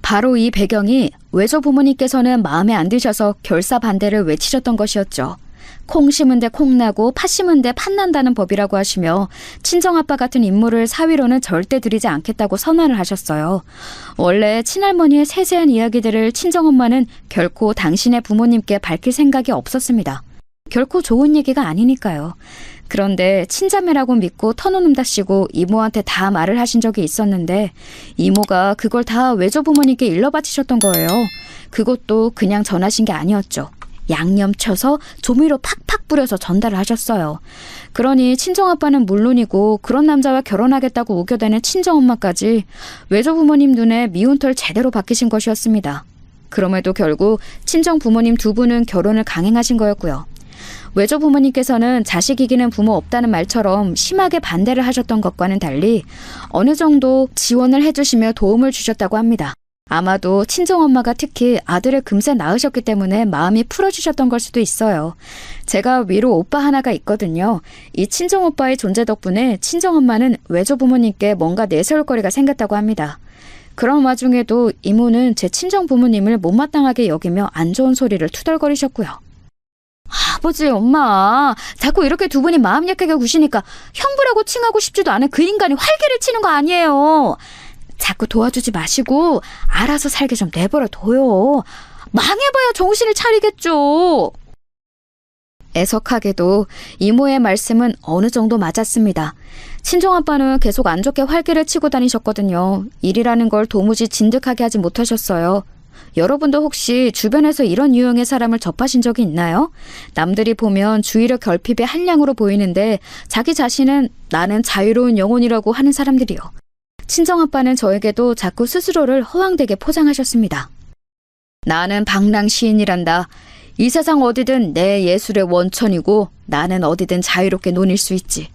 바로 이 배경이 외조부모님께서는 마음에 안 드셔서 결사 반대를 외치셨던 것이었죠. 콩 심은 데 콩 나고 팥 심은 데 팥 난다는 법이라고 하시며 친정아빠 같은 인물을 사위로는 절대 들이지 않겠다고 선언을 하셨어요. 원래 친할머니의 세세한 이야기들을 친정엄마는 결코 당신의 부모님께 밝힐 생각이 없었습니다. 결코 좋은 얘기가 아니니까요. 그런데 친자매라고 믿고 터놓는다시고 이모한테 다 말을 하신 적이 있었는데 이모가 그걸 다 외조부모님께 일러바치셨던 거예요. 그것도 그냥 전하신 게 아니었죠. 양념 쳐서 조미료 팍팍 뿌려서 전달을 하셨어요. 그러니 친정아빠는 물론이고 그런 남자와 결혼하겠다고 우겨대는 친정엄마까지 외조부모님 눈에 미운 털 제대로 박히신 것이었습니다. 그럼에도 결국 친정부모님 두 분은 결혼을 강행하신 거였고요. 외조부모님께서는 자식 이기는 부모 없다는 말처럼 심하게 반대를 하셨던 것과는 달리 어느 정도 지원을 해주시며 도움을 주셨다고 합니다. 아마도 친정엄마가 특히 아들을 금세 낳으셨기 때문에 마음이 풀어주셨던 걸 수도 있어요. 제가 위로 오빠 하나가 있거든요. 이 친정오빠의 존재 덕분에 친정엄마는 외조부모님께 뭔가 내세울 거리가 생겼다고 합니다. 그런 와중에도 이모는 제 친정부모님을 못마땅하게 여기며 안 좋은 소리를 투덜거리셨고요. 아버지, 엄마, 자꾸 이렇게 두 분이 마음 약하게 구시니까 형부라고 칭하고 싶지도 않은 그 인간이 활기를 치는 거 아니에요. 자꾸 도와주지 마시고 알아서 살게 좀 내버려 둬요. 망해봐야 정신을 차리겠죠. 애석하게도 이모의 말씀은 어느 정도 맞았습니다. 친정아빠는 계속 안 좋게 활기를 치고 다니셨거든요. 일이라는 걸 도무지 진득하게 하지 못하셨어요. 여러분도 혹시 주변에서 이런 유형의 사람을 접하신 적이 있나요? 남들이 보면 주의력 결핍의 한량으로 보이는데 자기 자신은 나는 자유로운 영혼이라고 하는 사람들이요. 친정아빠는 저에게도 자꾸 스스로를 허황되게 포장하셨습니다. 나는 방랑 시인이란다. 이 세상 어디든 내 예술의 원천이고 나는 어디든 자유롭게 논일 수 있지.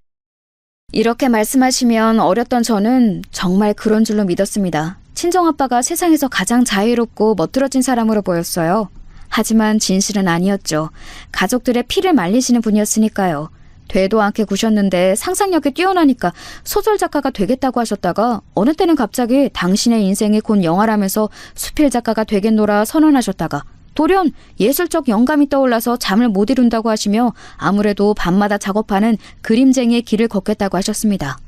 이렇게 말씀하시면 어렸던 저는 정말 그런 줄로 믿었습니다. 친정아빠가 세상에서 가장 자유롭고 멋들어진 사람으로 보였어요. 하지만 진실은 아니었죠. 가족들의 피를 말리시는 분이었으니까요. 되도 않게 구셨는데 상상력이 뛰어나니까 소설 작가가 되겠다고 하셨다가 어느 때는 갑자기 당신의 인생이 곧 영화라면서 수필 작가가 되겠노라 선언하셨다가 돌연 예술적 영감이 떠올라서 잠을 못 이룬다고 하시며 아무래도 밤마다 작업하는 그림쟁이의 길을 걷겠다고 하셨습니다.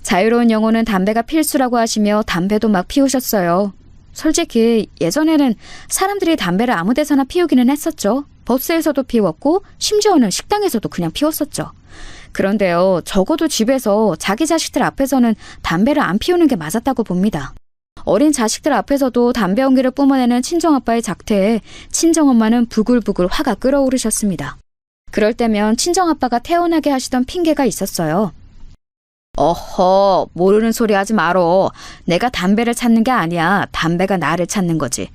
자유로운 영혼은 담배가 필수라고 하시며 담배도 막 피우셨어요. 솔직히 예전에는 사람들이 담배를 아무 데서나 피우기는 했었죠. 버스에서도 피웠고 심지어는 식당에서도 그냥 피웠었죠. 그런데요, 적어도 집에서 자기 자식들 앞에서는 담배를 안 피우는 게 맞았다고 봅니다. 어린 자식들 앞에서도 담배 연기를 뿜어내는 친정아빠의 작태에 친정엄마는 부글부글 화가 끓어오르셨습니다. 그럴 때면 친정아빠가 태어나게 하시던 핑계가 있었어요. 어허, 모르는 소리 하지 말어. 내가 담배를 찾는 게 아니야. 담배가 나를 찾는 거지.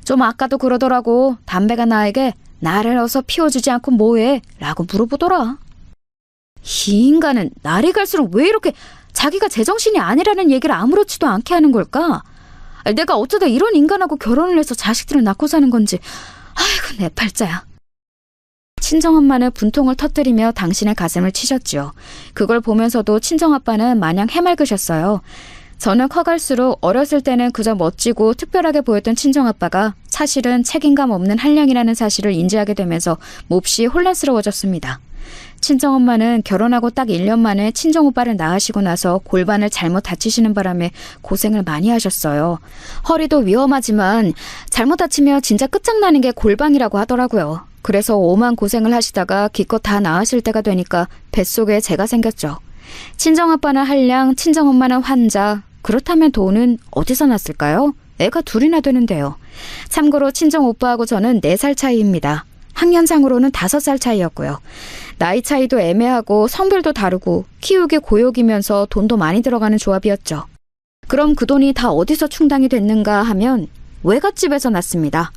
좀 아까도 그러더라고. 담배가 나에게 나를 어서 피워주지 않고 뭐해? 라고 물어보더라. 이 인간은 날이 갈수록 왜 이렇게 자기가 제정신이 아니라는 얘기를 아무렇지도 않게 하는 걸까? 내가 어쩌다 이런 인간하고 결혼을 해서 자식들을 낳고 사는 건지. 아이고, 내 팔자야. 친정엄마는 분통을 터뜨리며 당신의 가슴을 치셨지요. 그걸 보면서도 친정아빠는 마냥 해맑으셨어요. 저는 커갈수록 어렸을 때는 그저 멋지고 특별하게 보였던 친정아빠가 사실은 책임감 없는 한량이라는 사실을 인지하게 되면서 몹시 혼란스러워졌습니다. 친정엄마는 결혼하고 딱 1년 만에 친정오빠를 낳으시고 나서 골반을 잘못 다치시는 바람에 고생을 많이 하셨어요. 허리도 위험하지만 잘못 다치면 진짜 끝장나는 게 골반이라고 하더라고요. 그래서 오만 고생을 하시다가 기껏 다 나으실 때가 되니까 뱃속에 재가 생겼죠. 친정아빠는 한량, 친정엄마는 환자. 그렇다면 돈은 어디서 났을까요? 애가 둘이나 되는데요. 참고로 친정오빠하고 저는 4살 차이입니다. 학년상으로는 5살 차이였고요. 나이 차이도 애매하고 성별도 다르고 키우기 고역이면서 돈도 많이 들어가는 조합이었죠. 그럼 그 돈이 다 어디서 충당이 됐는가 하면 외갓집에서 났습니다.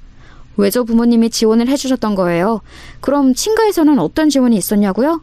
외조 부모님이 지원을 해주셨던 거예요. 그럼 친가에서는 어떤 지원이 있었냐고요?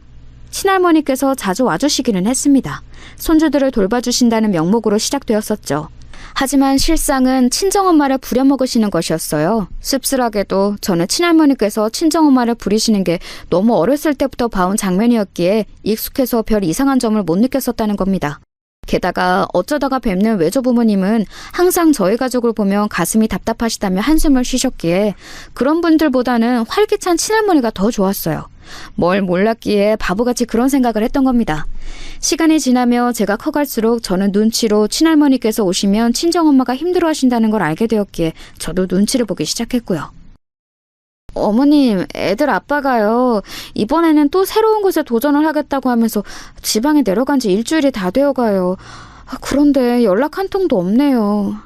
친할머니께서 자주 와주시기는 했습니다. 손주들을 돌봐주신다는 명목으로 시작되었었죠. 하지만 실상은 친정엄마를 부려먹으시는 것이었어요. 씁쓸하게도 저는 친할머니께서 친정엄마를 부리시는 게 너무 어렸을 때부터 봐온 장면이었기에 익숙해서 별 이상한 점을 못 느꼈었다는 겁니다. 게다가 어쩌다가 뵙는 외조부모님은 항상 저희 가족을 보면 가슴이 답답하시다며 한숨을 쉬셨기에 그런 분들보다는 활기찬 친할머니가 더 좋았어요. 뭘 몰랐기에 바보같이 그런 생각을 했던 겁니다. 시간이 지나며 제가 커갈수록 저는 눈치로 친할머니께서 오시면 친정엄마가 힘들어하신다는 걸 알게 되었기에 저도 눈치를 보기 시작했고요. 어머님, 애들 아빠가요. 이번에는 또 새로운 곳에 도전을 하겠다고 하면서 지방에 내려간 지 일주일이 다 되어가요. 그런데 연락 한 통도 없네요.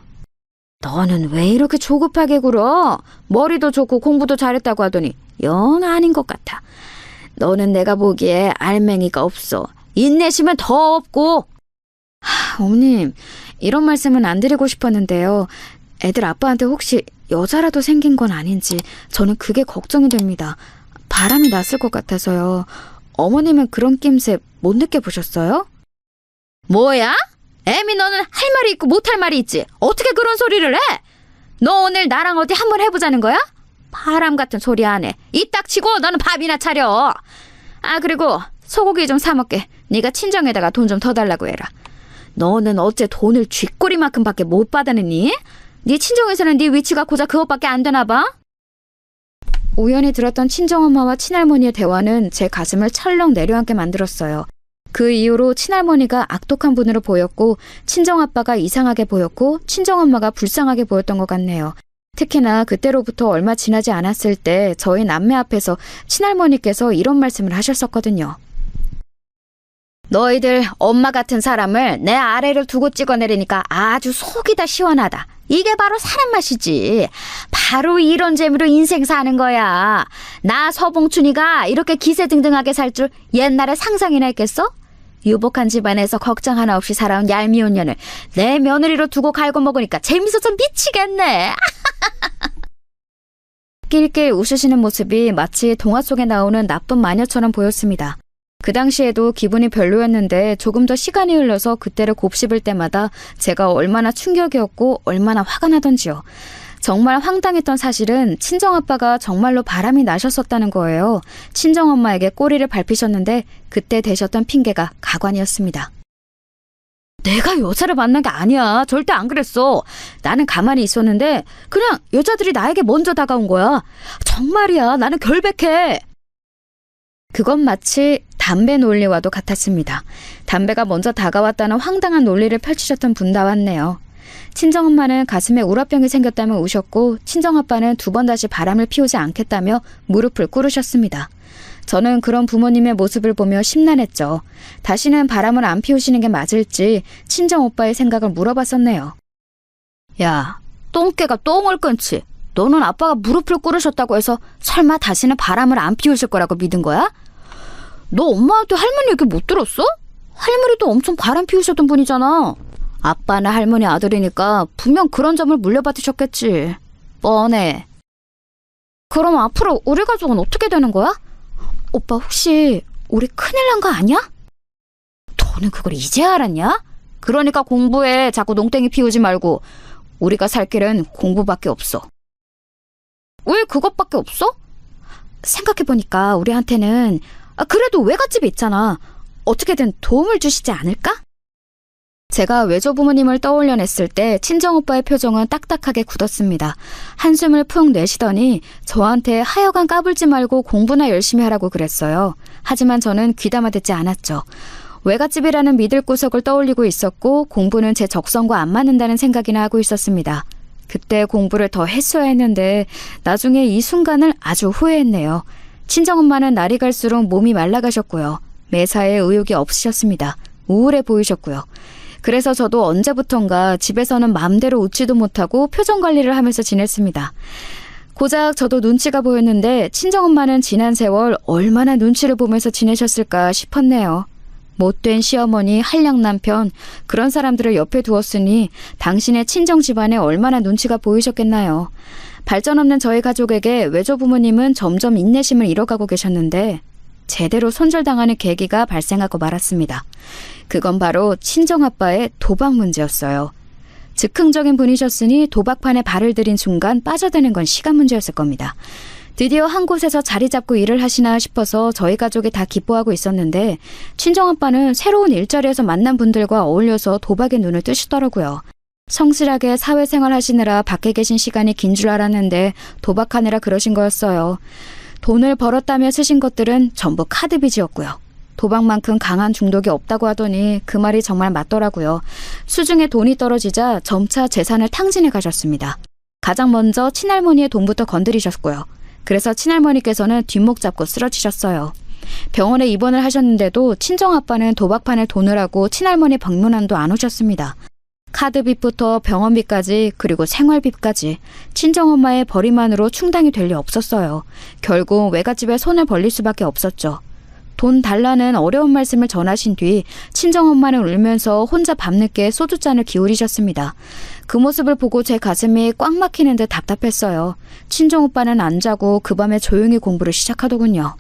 너는 왜 이렇게 조급하게 굴어? 머리도 좋고 공부도 잘했다고 하더니 영 아닌 것 같아. 너는 내가 보기에 알맹이가 없어. 인내심은 더 없고. 어머님, 이런 말씀은 안 드리고 싶었는데요. 애들 아빠한테 혹시 여자라도 생긴 건 아닌지 저는 그게 걱정이 됩니다. 바람이 났을 것 같아서요. 어머님은 그런 낌새 못 느껴보셨어요? 뭐야? 애미 너는 할 말이 있고 못할 말이 있지. 어떻게 그런 소리를 해? 너 오늘 나랑 어디 한번 해보자는 거야? 바람 같은 소리 안 해. 이 딱 치고 너는 밥이나 차려. 아, 그리고 소고기 좀 사 먹게. 네가 친정에다가 돈 좀 더 달라고 해라. 너는 어째 돈을 쥐꼬리만큼밖에 못 받아내니? 네 친정에서는 네 위치가 고작 그것밖에 안 되나 봐? 우연히 들었던 친정엄마와 친할머니의 대화는 제 가슴을 철렁 내려앉게 만들었어요. 그 이후로 친할머니가 악독한 분으로 보였고 친정아빠가 이상하게 보였고 친정엄마가 불쌍하게 보였던 것 같네요. 특히나 그때로부터 얼마 지나지 않았을 때 저희 남매 앞에서 친할머니께서 이런 말씀을 하셨었거든요. 너희들 엄마 같은 사람을 내 아래를 두고 찍어내리니까 아주 속이 다 시원하다. 이게 바로 사람 맛이지. 바로 이런 재미로 인생 사는 거야. 나 서봉춘이가 이렇게 기세등등하게 살 줄 옛날에 상상이나 했겠어? 유복한 집안에서 걱정 하나 없이 살아온 얄미운 년을 내 며느리로 두고 갈고 먹으니까 재밌어서 미치겠네. 낄낄 웃으시는 모습이 마치 동화 속에 나오는 나쁜 마녀처럼 보였습니다. 그 당시에도 기분이 별로였는데 조금 더 시간이 흘러서 그때를 곱씹을 때마다 제가 얼마나 충격이었고 얼마나 화가 나던지요. 정말 황당했던 사실은 친정아빠가 정말로 바람이 나셨었다는 거예요. 친정엄마에게 꼬리를 밟히셨는데 그때 대셨던 핑계가 가관이었습니다. 내가 여자를 만난 게 아니야. 절대 안 그랬어. 나는 가만히 있었는데 그냥 여자들이 나에게 먼저 다가온 거야. 정말이야. 나는 결백해. 그건 마치 담배 논리와도 같았습니다. 담배가 먼저 다가왔다는 황당한 논리를 펼치셨던 분다 왔네요. 친정엄마는 가슴에 우라병이 생겼다며 우셨고 친정아빠는 두 번 다시 바람을 피우지 않겠다며 무릎을 꿇으셨습니다. 저는 그런 부모님의 모습을 보며 심란했죠. 다시는 바람을 안 피우시는 게 맞을지 친정오빠의 생각을 물어봤었네요. 야, 똥개가 똥을 끊지. 너는 아빠가 무릎을 꿇으셨다고 해서 설마 다시는 바람을 안 피우실 거라고 믿은 거야? 너 엄마한테 할머니 얘기 못 들었어? 할머니도 엄청 바람 피우셨던 분이잖아. 아빠나 할머니 아들이니까 분명 그런 점을 물려받으셨겠지. 뻔해. 그럼 앞으로 우리 가족은 어떻게 되는 거야? 오빠 혹시 우리 큰일 난 거 아니야? 너는 그걸 이제 알았냐? 그러니까 공부해. 자꾸 농땡이 피우지 말고. 우리가 살 길은 공부밖에 없어. 왜 그것밖에 없어? 생각해보니까 우리한테는 그래도 외갓집이 있잖아. 어떻게든 도움을 주시지 않을까? 제가 외조부모님을 떠올려냈을 때 친정오빠의 표정은 딱딱하게 굳었습니다. 한숨을 푹 내쉬더니 저한테 하여간 까불지 말고 공부나 열심히 하라고 그랬어요. 하지만 저는 귀담아 듣지 않았죠. 외갓집이라는 믿을 구석을 떠올리고 있었고 공부는 제 적성과 안 맞는다는 생각이나 하고 있었습니다. 그때 공부를 더 했어야 했는데 나중에 이 순간을 아주 후회했네요. 친정엄마는 날이 갈수록 몸이 말라가셨고요. 매사에 의욕이 없으셨습니다. 우울해 보이셨고요. 그래서 저도 언제부턴가 집에서는 마음대로 웃지도 못하고 표정 관리를 하면서 지냈습니다. 고작 저도 눈치가 보였는데 친정엄마는 지난 세월 얼마나 눈치를 보면서 지내셨을까 싶었네요. 못된 시어머니, 한량 남편, 그런 사람들을 옆에 두었으니 당신의 친정 집안에 얼마나 눈치가 보이셨겠나요. 발전 없는 저희 가족에게 외조부모님은 점점 인내심을 잃어가고 계셨는데 제대로 손절당하는 계기가 발생하고 말았습니다. 그건 바로 친정아빠의 도박 문제였어요. 즉흥적인 분이셨으니 도박판에 발을 들인 순간 빠져드는 건 시간 문제였을 겁니다. 드디어 한 곳에서 자리 잡고 일을 하시나 싶어서 저희 가족이 다 기뻐하고 있었는데 친정아빠는 새로운 일자리에서 만난 분들과 어울려서 도박에 눈을 뜨시더라고요. 성실하게 사회생활 하시느라 밖에 계신 시간이 긴 줄 알았는데 도박하느라 그러신 거였어요. 돈을 벌었다며 쓰신 것들은 전부 카드빚이었고요. 도박만큼 강한 중독이 없다고 하더니 그 말이 정말 맞더라고요. 수중에 돈이 떨어지자 점차 재산을 탕진해 가셨습니다. 가장 먼저 친할머니의 돈부터 건드리셨고요. 그래서 친할머니께서는 뒷목 잡고 쓰러지셨어요. 병원에 입원을 하셨는데도 친정아빠는 도박판을 도느라고 친할머니 방문한도 안 오셨습니다. 카드빚부터 병원비까지 그리고 생활비까지 친정엄마의 벌이만으로 충당이 될 리 없었어요. 결국 외갓집에 손을 벌릴 수밖에 없었죠. 돈 달라는 어려운 말씀을 전하신 뒤 친정엄마는 울면서 혼자 밤늦게 소주잔을 기울이셨습니다. 그 모습을 보고 제 가슴이 꽉 막히는 듯 답답했어요. 친정오빠는 안 자고 그 밤에 조용히 공부를 시작하더군요.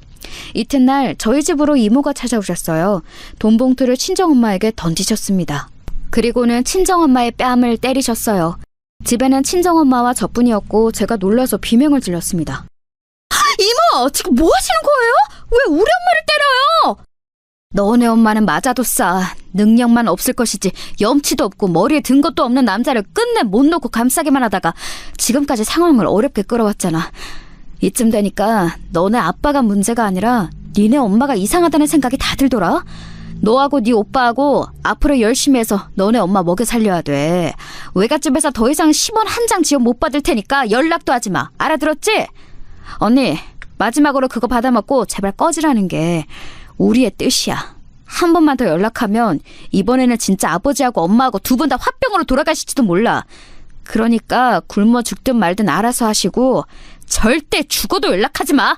이튿날 저희 집으로 이모가 찾아오셨어요. 돈 봉투를 친정엄마에게 던지셨습니다. 그리고는 친정엄마의 뺨을 때리셨어요. 집에는 친정엄마와 저뿐이었고 제가 놀라서 비명을 질렀습니다. 이모! 지금 뭐 하시는 거예요? 왜 우리 엄마를 때려요? 너네 엄마는 맞아도 싸. 능력만 없을 것이지 염치도 없고 머리에 든 것도 없는 남자를 끝내 못 놓고 감싸기만 하다가 지금까지 상황을 어렵게 끌어왔잖아. 이쯤 되니까 너네 아빠가 문제가 아니라 니네 엄마가 이상하다는 생각이 다 들더라. 너하고 네 오빠하고 앞으로 열심히 해서 너네 엄마 먹여 살려야 돼. 외갓집에서 더 이상 10원 한 장 지원 못 받을 테니까 연락도 하지 마. 알아들었지? 언니, 마지막으로 그거 받아먹고 제발 꺼지라는 게 우리의 뜻이야. 한 번만 더 연락하면 이번에는 진짜 아버지하고 엄마하고 두 분 다 화병으로 돌아가실지도 몰라. 그러니까 굶어 죽든 말든 알아서 하시고 절대 죽어도 연락하지 마.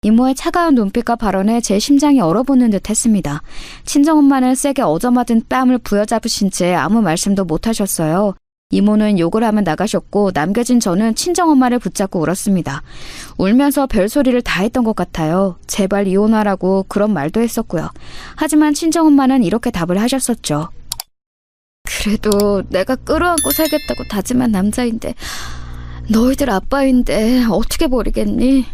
이모의 차가운 눈빛과 발언에 제 심장이 얼어붙는 듯 했습니다. 친정엄마는 세게 얻어맞은 뺨을 부여잡으신 채 아무 말씀도 못하셨어요. 이모는 욕을 하며 나가셨고 남겨진 저는 친정엄마를 붙잡고 울었습니다. 울면서 별소리를 다 했던 것 같아요. 제발 이혼하라고 그런 말도 했었고요. 하지만 친정엄마는 이렇게 답을 하셨었죠. 그래도 내가 끌어안고 살겠다고 다짐한 남자인데 너희들 아빠인데 어떻게 버리겠니?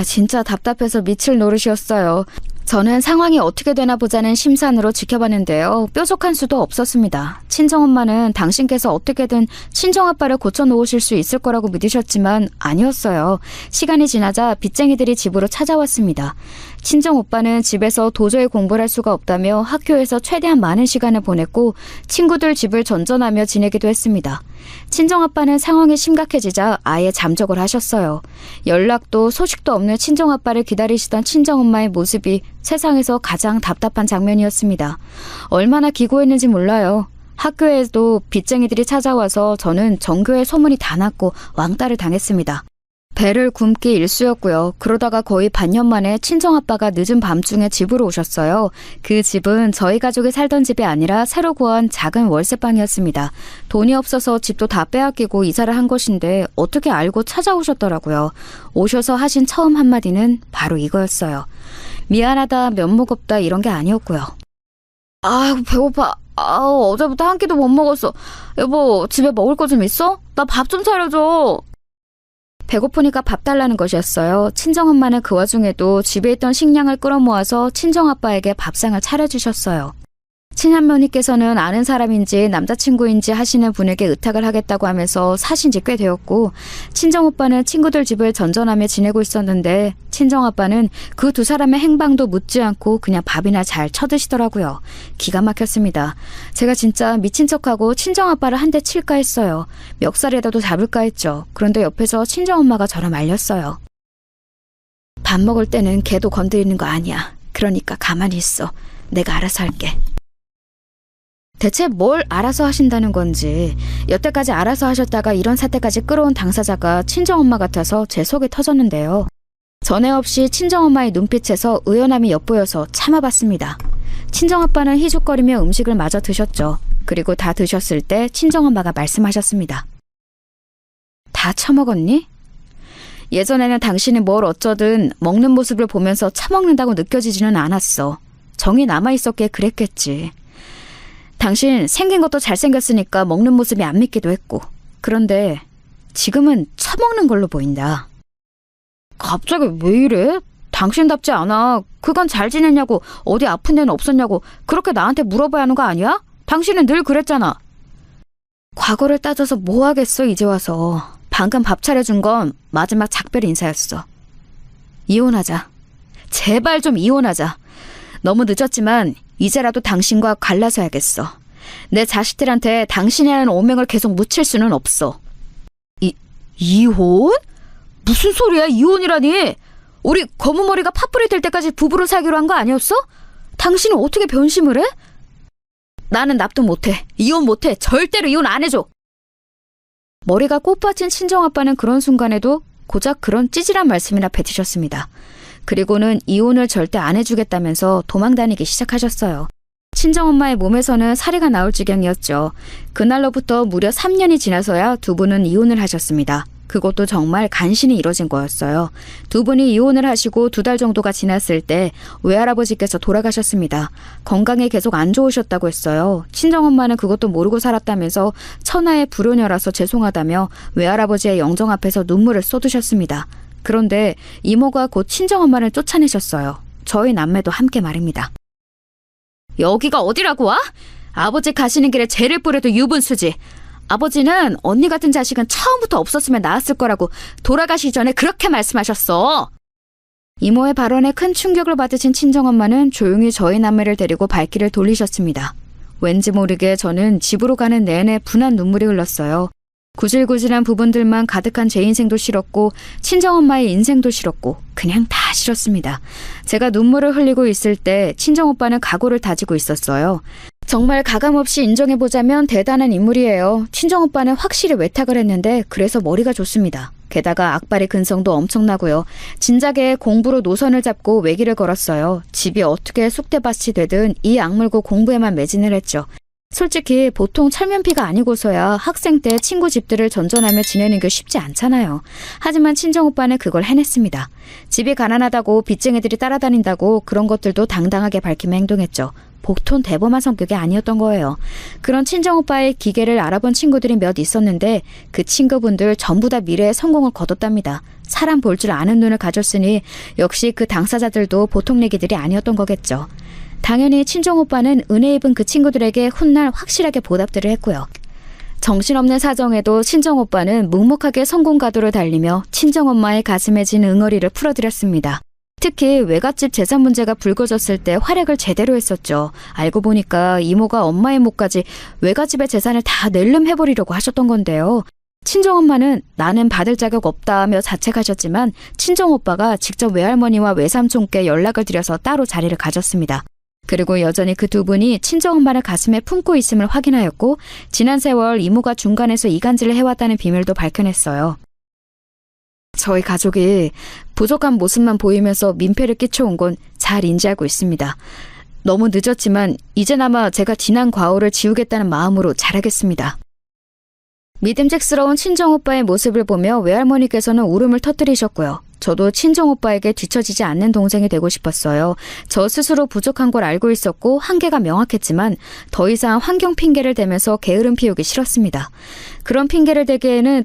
진짜 답답해서 미칠 노릇이었어요. 저는 상황이 어떻게 되나 보자는 심산으로 지켜봤는데요. 뾰족한 수도 없었습니다. 친정엄마는 당신께서 어떻게든 친정아빠를 고쳐놓으실 수 있을 거라고 믿으셨지만 아니었어요. 시간이 지나자 빚쟁이들이 집으로 찾아왔습니다. 친정오빠는 집에서 도저히 공부를 할 수가 없다며 학교에서 최대한 많은 시간을 보냈고 친구들 집을 전전하며 지내기도 했습니다. 친정아빠는 상황이 심각해지자 아예 잠적을 하셨어요. 연락도 소식도 없는 친정아빠를 기다리시던 친정엄마의 모습이 세상에서 가장 답답한 장면이었습니다. 얼마나 기고했는지 몰라요. 학교에도 빚쟁이들이 찾아와서 저는 전교에 소문이 다 났고 왕따를 당했습니다. 배를 굶기 일쑤였고요. 그러다가 거의 반년 만에 친정아빠가 늦은 밤중에 집으로 오셨어요. 그 집은 저희 가족이 살던 집이 아니라 새로 구한 작은 월세방이었습니다. 돈이 없어서 집도 다 빼앗기고 이사를 한 것인데 어떻게 알고 찾아오셨더라고요. 오셔서 하신 처음 한마디는 바로 이거였어요. 미안하다, 면목 없다 이런 게 아니었고요. 배고파. 어제부터 한 끼도 못 먹었어. 여보, 집에 먹을 거 좀 있어? 나 밥 좀 차려줘. 배고프니까 밥 달라는 것이었어요. 친정엄마는 그 와중에도 집에 있던 식량을 끌어모아서 친정아빠에게 밥상을 차려주셨어요. 친할머니께서는 아는 사람인지 남자친구인지 하시는 분에게 의탁을 하겠다고 하면서 사신 지 꽤 되었고 친정오빠는 친구들 집을 전전하며 지내고 있었는데 친정아빠는 그 두 사람의 행방도 묻지 않고 그냥 밥이나 잘 쳐드시더라고요. 기가 막혔습니다. 제가 진짜 미친 척하고 친정아빠를 한 대 칠까 했어요. 멱살이라도 잡을까 했죠. 그런데 옆에서 친정엄마가 저를 말렸어요. 밥 먹을 때는 걔도 건드리는 거 아니야. 그러니까 가만히 있어. 내가 알아서 할게. 대체 뭘 알아서 하신다는 건지 여태까지 알아서 하셨다가 이런 사태까지 끌어온 당사자가 친정엄마 같아서 제 속이 터졌는데요. 전에 없이 친정엄마의 눈빛에서 의연함이 엿보여서 참아봤습니다. 친정아빠는 희죽거리며 음식을 마저 드셨죠. 그리고 다 드셨을 때 친정엄마가 말씀하셨습니다. 다 처먹었니? 예전에는 당신이 뭘 어쩌든 먹는 모습을 보면서 처먹는다고 느껴지지는 않았어. 정이 남아있었기에 그랬겠지. 당신 생긴 것도 잘생겼으니까 먹는 모습이 안 믿기도 했고 그런데 지금은 처먹는 걸로 보인다. 갑자기 왜 이래? 당신답지 않아. 그간 잘 지냈냐고 어디 아픈 데는 없었냐고 그렇게 나한테 물어봐야 하는 거 아니야? 당신은 늘 그랬잖아. 과거를 따져서 뭐 하겠어 이제 와서. 방금 밥 차려준 건 마지막 작별 인사였어. 이혼하자. 제발 좀 이혼하자. 너무 늦었지만 이제라도 당신과 갈라서야겠어. 내 자식들한테 당신이라는 오명을 계속 묻힐 수는 없어. 이혼? 무슨 소리야 이혼이라니? 우리 검은머리가 팥불이 될 때까지 부부로 살기로 한 거 아니었어? 당신은 어떻게 변심을 해? 나는 납득 못해. 이혼 못해. 절대로 이혼 안 해줘. 머리가 꽃받친 친정아빠는 그런 순간에도 고작 그런 찌질한 말씀이나 뱉으셨습니다. 그리고는 이혼을 절대 안 해주겠다면서 도망다니기 시작하셨어요. 친정엄마의 몸에서는 사례가 나올 지경이었죠. 그날로부터 무려 3년이 지나서야 두 분은 이혼을 하셨습니다. 그것도 정말 간신히 이뤄진 거였어요. 두 분이 이혼을 하시고 2달 정도가 지났을 때 외할아버지께서 돌아가셨습니다. 건강이 계속 안 좋으셨다고 했어요. 친정엄마는 그것도 모르고 살았다면서 천하의 불효녀라서 죄송하다며 외할아버지의 영정 앞에서 눈물을 쏟으셨습니다. 그런데 이모가 곧 친정엄마를 쫓아내셨어요. 저희 남매도 함께 말입니다. 여기가 어디라고 와? 아버지 가시는 길에 죄를 뿌려도 유분수지. 아버지는 언니 같은 자식은 처음부터 없었으면 나았을 거라고 돌아가시기 전에 그렇게 말씀하셨어. 이모의 발언에 큰 충격을 받으신 친정엄마는 조용히 저희 남매를 데리고 발길을 돌리셨습니다. 왠지 모르게 저는 집으로 가는 내내 분한 눈물이 흘렀어요. 구질구질한 부분들만 가득한 제 인생도 싫었고 친정엄마의 인생도 싫었고 그냥 다 싫었습니다. 제가 눈물을 흘리고 있을 때 친정오빠는 각오를 다지고 있었어요. 정말 가감없이 인정해보자면 대단한 인물이에요. 친정오빠는 확실히 외탁을 했는데 그래서 머리가 좋습니다. 게다가 악발의 근성도 엄청나고요. 진작에 공부로 노선을 잡고 외길을 걸었어요. 집이 어떻게 쑥대밭이 되든 이 악물고 공부에만 매진을 했죠. 솔직히 보통 철면피가 아니고서야 학생 때 친구 집들을 전전하며 지내는 게 쉽지 않잖아요. 하지만 친정오빠는 그걸 해냈습니다. 집이 가난하다고 빚쟁이들이 따라다닌다고 그런 것들도 당당하게 밝히며 행동했죠. 보통 대범한 성격이 아니었던 거예요. 그런 친정오빠의 기계를 알아본 친구들이 몇 있었는데 그 친구분들 전부 다 미래에 성공을 거뒀답니다. 사람 볼 줄 아는 눈을 가졌으니 역시 그 당사자들도 보통 내기들이 아니었던 거겠죠. 당연히 친정오빠는 은혜 입은 그 친구들에게 훗날 확실하게 보답들을 했고요. 정신없는 사정에도 친정오빠는 묵묵하게 성공가도를 달리며 친정엄마의 가슴에 진 응어리를 풀어드렸습니다. 특히 외갓집 재산 문제가 불거졌을 때 활약을 제대로 했었죠. 알고 보니까 이모가 엄마의 몫까지 외갓집의 재산을 다 낼름해버리려고 하셨던 건데요. 친정엄마는 나는 받을 자격 없다며 자책하셨지만 친정오빠가 직접 외할머니와 외삼촌께 연락을 드려서 따로 자리를 가졌습니다. 그리고 여전히 그 두 분이 친정엄마를 가슴에 품고 있음을 확인하였고 지난 세월 이모가 중간에서 이간질을 해왔다는 비밀도 밝혀냈어요. 저희 가족이 부족한 모습만 보이면서 민폐를 끼쳐온 건 잘 인지하고 있습니다. 너무 늦었지만 이제나마 제가 지난 과오를 지우겠다는 마음으로 잘하겠습니다. 믿음직스러운 친정오빠의 모습을 보며 외할머니께서는 울음을 터뜨리셨고요. 저도 친정오빠에게 뒤처지지 않는 동생이 되고 싶었어요. 저 스스로 부족한 걸 알고 있었고 한계가 명확했지만 더 이상 환경 핑계를 대면서 게으름 피우기 싫었습니다. 그런 핑계를 대기에는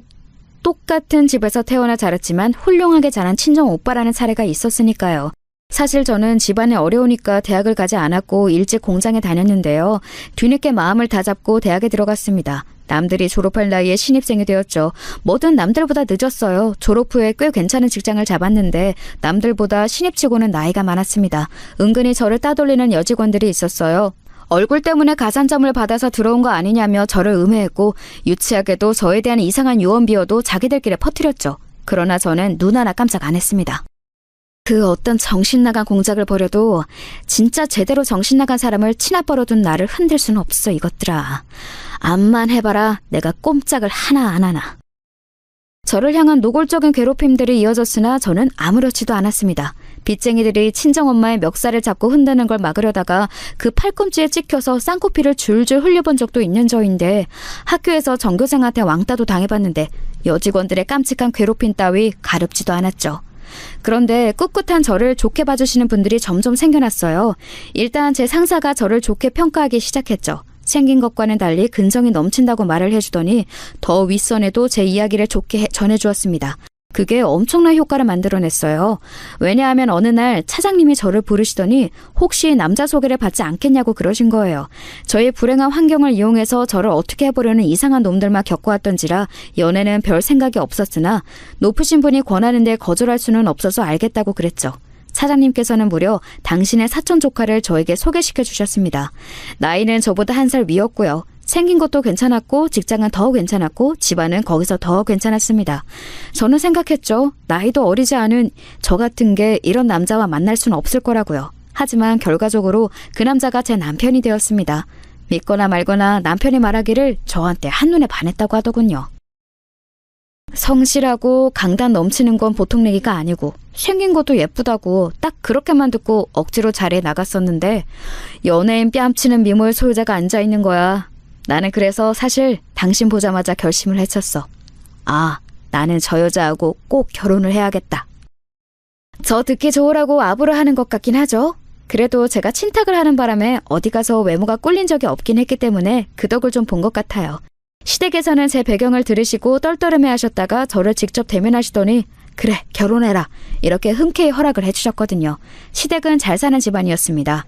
똑같은 집에서 태어나 자랐지만 훌륭하게 자란 친정오빠라는 사례가 있었으니까요. 사실 저는 집안이 어려우니까 대학을 가지 않았고 일찍 공장에 다녔는데요. 뒤늦게 마음을 다잡고 대학에 들어갔습니다. 남들이 졸업할 나이에 신입생이 되었죠. 뭐든 남들보다 늦었어요. 졸업 후에 꽤 괜찮은 직장을 잡았는데 남들보다 신입치고는 나이가 많았습니다. 은근히 저를 따돌리는 여직원들이 있었어요. 얼굴 때문에 가산점을 받아서 들어온 거 아니냐며 저를 음해했고 유치하게도 저에 대한 이상한 유언비어도 자기들끼리 퍼뜨렸죠. 그러나 저는 눈 하나 깜짝 안 했습니다. 그 어떤 정신나간 공작을 벌여도 진짜 제대로 정신나간 사람을 치나버려 둔 나를 흔들 수는 없어 이것들아. 암만 해봐라 내가 꼼짝을 하나 안 하나. 저를 향한 노골적인 괴롭힘들이 이어졌으나 저는 아무렇지도 않았습니다. 빚쟁이들이 친정엄마의 멱살을 잡고 흔드는 걸 막으려다가 그 팔꿈치에 찍혀서 쌍코피를 줄줄 흘려본 적도 있는 저인데 학교에서 전교생한테 왕따도 당해봤는데 여직원들의 깜찍한 괴롭힘 따위 가렵지도 않았죠. 그런데 꿋꿋한 저를 좋게 봐주시는 분들이 점점 생겨났어요. 일단 제 상사가 저를 좋게 평가하기 시작했죠. 생긴 것과는 달리 근성이 넘친다고 말을 해주더니 더 윗선에도 제 이야기를 좋게 전해주었습니다. 그게 엄청난 효과를 만들어냈어요. 왜냐하면 어느 날 차장님이 저를 부르시더니 혹시 남자 소개를 받지 않겠냐고 그러신 거예요. 저의 불행한 환경을 이용해서 저를 어떻게 해보려는 이상한 놈들만 겪어왔던지라 연애는 별 생각이 없었으나 높으신 분이 권하는데 거절할 수는 없어서 알겠다고 그랬죠. 차장님께서는 무려 당신의 사촌 조카를 저에게 소개시켜 주셨습니다. 나이는 저보다 1살 위였고요. 생긴 것도 괜찮았고 직장은 더 괜찮았고 집안은 거기서 더 괜찮았습니다. 저는 생각했죠. 나이도 어리지 않은 저 같은 게 이런 남자와 만날 수는 없을 거라고요. 하지만 결과적으로 그 남자가 제 남편이 되었습니다. 믿거나 말거나 남편이 말하기를 저한테 한눈에 반했다고 하더군요. 성실하고 강단 넘치는 건 보통 얘기가 아니고 생긴 것도 예쁘다고 딱 그렇게만 듣고 억지로 자리에 나갔었는데 연예인 뺨치는 미모의 소유자가 앉아있는 거야. 나는 그래서 사실 당신 보자마자 결심을 해쳤어. 아, 나는 저 여자하고 꼭 결혼을 해야겠다. 저 듣기 좋으라고 아부를 하는 것 같긴 하죠. 그래도 제가 친탁을 하는 바람에 어디 가서 외모가 꿀린 적이 없긴 했기 때문에 그 덕을 좀 본 것 같아요. 시댁에서는 제 배경을 들으시고 떨떠름해 하셨다가 저를 직접 대면하시더니 그래 결혼해라 이렇게 흔쾌히 허락을 해주셨거든요. 시댁은 잘 사는 집안이었습니다.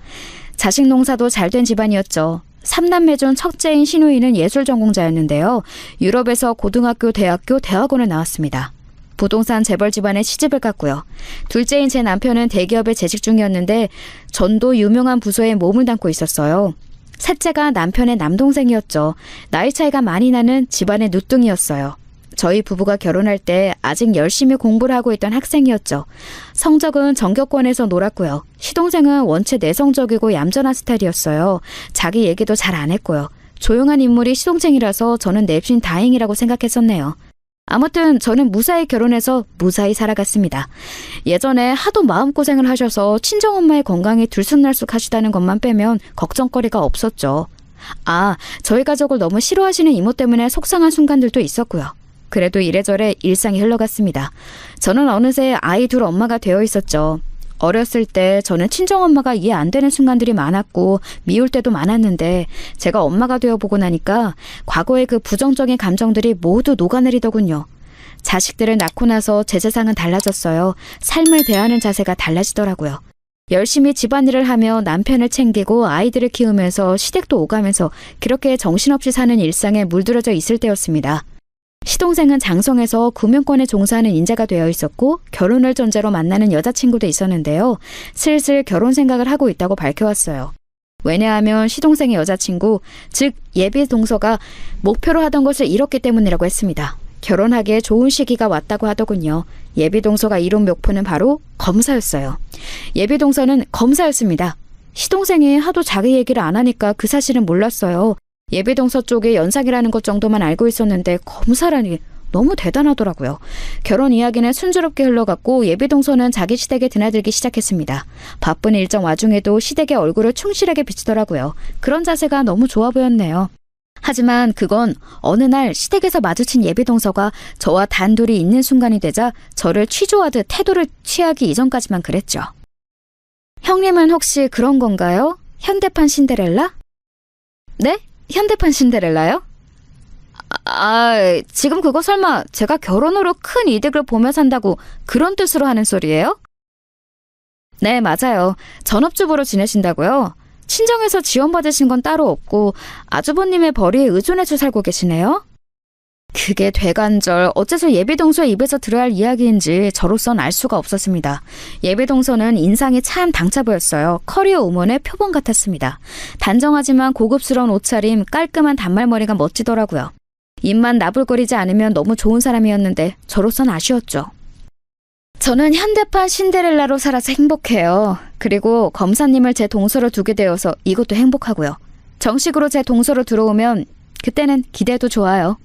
자식 농사도 잘 된 집안이었죠. 3남매 중 첫째인 시누이는 예술 전공자였는데요. 유럽에서 고등학교, 대학교, 대학원을 나왔습니다. 부동산 재벌 집안에 시집을 갔고요. 둘째인 제 남편은 대기업에 재직 중이었는데 전도 유명한 부서에 몸을 담고 있었어요. 셋째가 남편의 남동생이었죠. 나이 차이가 많이 나는 집안의 누뚱이었어요. 저희 부부가 결혼할 때 아직 열심히 공부를 하고 있던 학생이었죠. 성적은 전교권에서 놀았고요. 시동생은 원체 내성적이고 얌전한 스타일이었어요. 자기 얘기도 잘 안 했고요. 조용한 인물이 시동생이라서 저는 냅신 다행이라고 생각했었네요. 아무튼 저는 무사히 결혼해서 무사히 살아갔습니다. 예전에 하도 마음고생을 하셔서 친정엄마의 건강이 들쑥날쑥 하시다는 것만 빼면 걱정거리가 없었죠. 저희 가족을 너무 싫어하시는 이모 때문에 속상한 순간들도 있었고요. 그래도 이래저래 일상이 흘러갔습니다. 저는 어느새 아이 둘 엄마가 되어 있었죠. 어렸을 때 저는 친정엄마가 이해 안 되는 순간들이 많았고 미울 때도 많았는데 제가 엄마가 되어보고 나니까 과거의 그 부정적인 감정들이 모두 녹아내리더군요. 자식들을 낳고 나서 제 세상은 달라졌어요. 삶을 대하는 자세가 달라지더라고요. 열심히 집안일을 하며 남편을 챙기고 아이들을 키우면서 시댁도 오가면서 그렇게 정신없이 사는 일상에 물들어져 있을 때였습니다. 시동생은 장성에서 금융권에 종사하는 인재가 되어 있었고 결혼을 전제로 만나는 여자친구도 있었는데요. 슬슬 결혼 생각을 하고 있다고 밝혀왔어요. 왜냐하면 시동생의 여자친구, 즉 예비 동서가 목표로 하던 것을 잃었기 때문이라고 했습니다. 결혼하기에 좋은 시기가 왔다고 하더군요. 예비 동서가 이룬 목표는 바로 검사였어요. 예비 동서는 검사였습니다. 시동생이 하도 자기 얘기를 안 하니까 그 사실은 몰랐어요. 예비동서 쪽에 연상이라는 것 정도만 알고 있었는데 검사라니 너무 대단하더라고요. 결혼 이야기는 순조롭게 흘러갔고 예비동서는 자기 시댁에 드나들기 시작했습니다. 바쁜 일정 와중에도 시댁의 얼굴을 충실하게 비추더라고요. 그런 자세가 너무 좋아 보였네요. 하지만 그건 어느 날 시댁에서 마주친 예비동서가 저와 단둘이 있는 순간이 되자 저를 취조하듯 태도를 취하기 이전까지만 그랬죠. 형님은 혹시 그런 건가요? 현대판 신데렐라? 네? 현대판 신데렐라요? 지금 그거 설마 제가 결혼으로 큰 이득을 보며 산다고 그런 뜻으로 하는 소리예요? 네, 맞아요. 전업주부로 지내신다고요? 친정에서 지원받으신 건 따로 없고 아주버님의 벌이에 의존해서 살고 계시네요? 그게 되간절 어째서 예비동서의 입에서 들어야 할 이야기인지 저로선 알 수가 없었습니다. 예비동서는 인상이 참 당차 보였어요. 커리어 우먼의 표본 같았습니다. 단정하지만 고급스러운 옷차림, 깔끔한 단말머리가 멋지더라고요. 입만 나불거리지 않으면 너무 좋은 사람이었는데 저로선 아쉬웠죠. 저는 현대판 신데렐라로 살아서 행복해요. 그리고 검사님을 제 동서로 두게 되어서 이것도 행복하고요. 정식으로 제 동서로 들어오면 그때는 기대도 좋아요.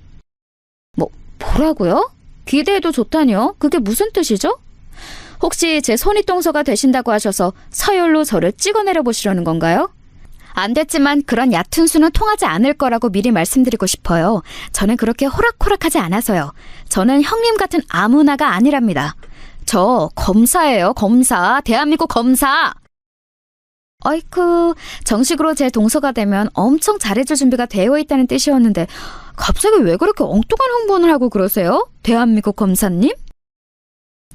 뭐라고요? 기대해도 좋다니요? 그게 무슨 뜻이죠? 혹시 제 손윗동서가 되신다고 하셔서 서열로 저를 찍어내려 보시려는 건가요? 안 됐지만 그런 얕은 수는 통하지 않을 거라고 미리 말씀드리고 싶어요. 저는 그렇게 호락호락하지 않아서요. 저는 형님 같은 아무나가 아니랍니다. 저 검사예요, 검사. 대한민국 검사. 정식으로 제 동서가 되면 엄청 잘해줄 준비가 되어 있다는 뜻이었는데 갑자기 왜 그렇게 엉뚱한 홍보를 하고 그러세요? 대한민국 검사님?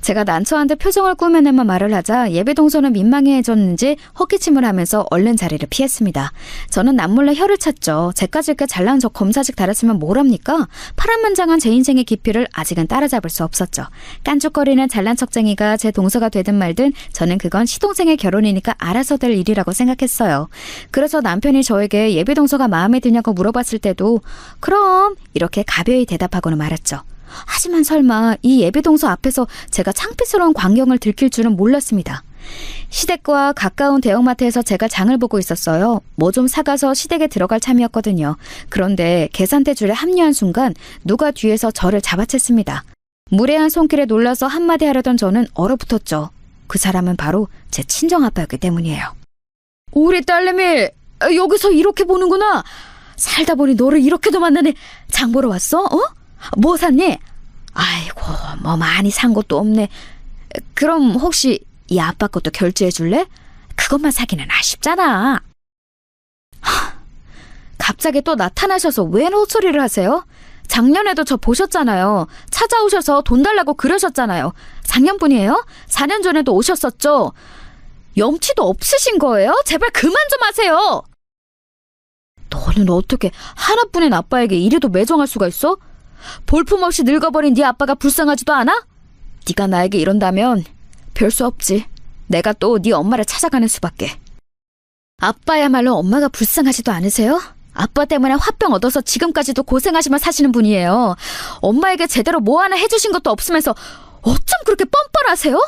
제가 난처한 듯 표정을 꾸며내며 말을 하자 예비동서는 민망해졌는지 헛기침을 하면서 얼른 자리를 피했습니다. 저는 남몰래 혀를 찼죠. 제까지 이렇게 잘난 저 검사직 달았으면 뭐랍니까? 파란만장한 제 인생의 깊이를 아직은 따라잡을 수 없었죠. 깐죽거리는 잘난 척쟁이가 제 동서가 되든 말든 저는 그건 시동생의 결혼이니까 알아서 될 일이라고 생각했어요. 그래서 남편이 저에게 예비동서가 마음에 드냐고 물어봤을 때도 그럼 이렇게 가벼이 대답하고는 말았죠. 하지만 설마 이 예비동서 앞에서 제가 창피스러운 광경을 들킬 줄은 몰랐습니다. 시댁과 가까운 대형마트에서 제가 장을 보고 있었어요. 뭐 좀 사가서 시댁에 들어갈 참이었거든요. 그런데 계산대 줄에 합류한 순간 누가 뒤에서 저를 잡아챘습니다. 무례한 손길에 놀라서 한마디 하려던 저는 얼어붙었죠. 그 사람은 바로 제 친정아빠였기 때문이에요. 우리 딸내미 여기서 이렇게 보는구나. 살다 보니 너를 이렇게도 만나네. 장 보러 왔어? 뭐 샀니? 아이고, 뭐 많이 산 것도 없네. 그럼 혹시 이 아빠 것도 결제해 줄래? 그것만 사기는 아쉽잖아. 갑자기 또 나타나셔서 왜 헛소리를 하세요? 작년에도 저 보셨잖아요. 찾아오셔서 돈 달라고 그러셨잖아요. 작년분이에요? 4년 전에도 오셨었죠? 염치도 없으신 거예요? 제발 그만 좀 하세요. 너는 어떻게 하나뿐인 아빠에게 이래도 매정할 수가 있어? 볼품없이 늙어버린 네 아빠가 불쌍하지도 않아? 네가 나에게 이런다면 별 수 없지. 내가 또 네 엄마를 찾아가는 수밖에. 아빠야말로 엄마가 불쌍하지도 않으세요? 아빠 때문에 화병 얻어서 지금까지도 고생하시며 사시는 분이에요. 엄마에게 제대로 뭐 하나 해주신 것도 없으면서 어쩜 그렇게 뻔뻔하세요?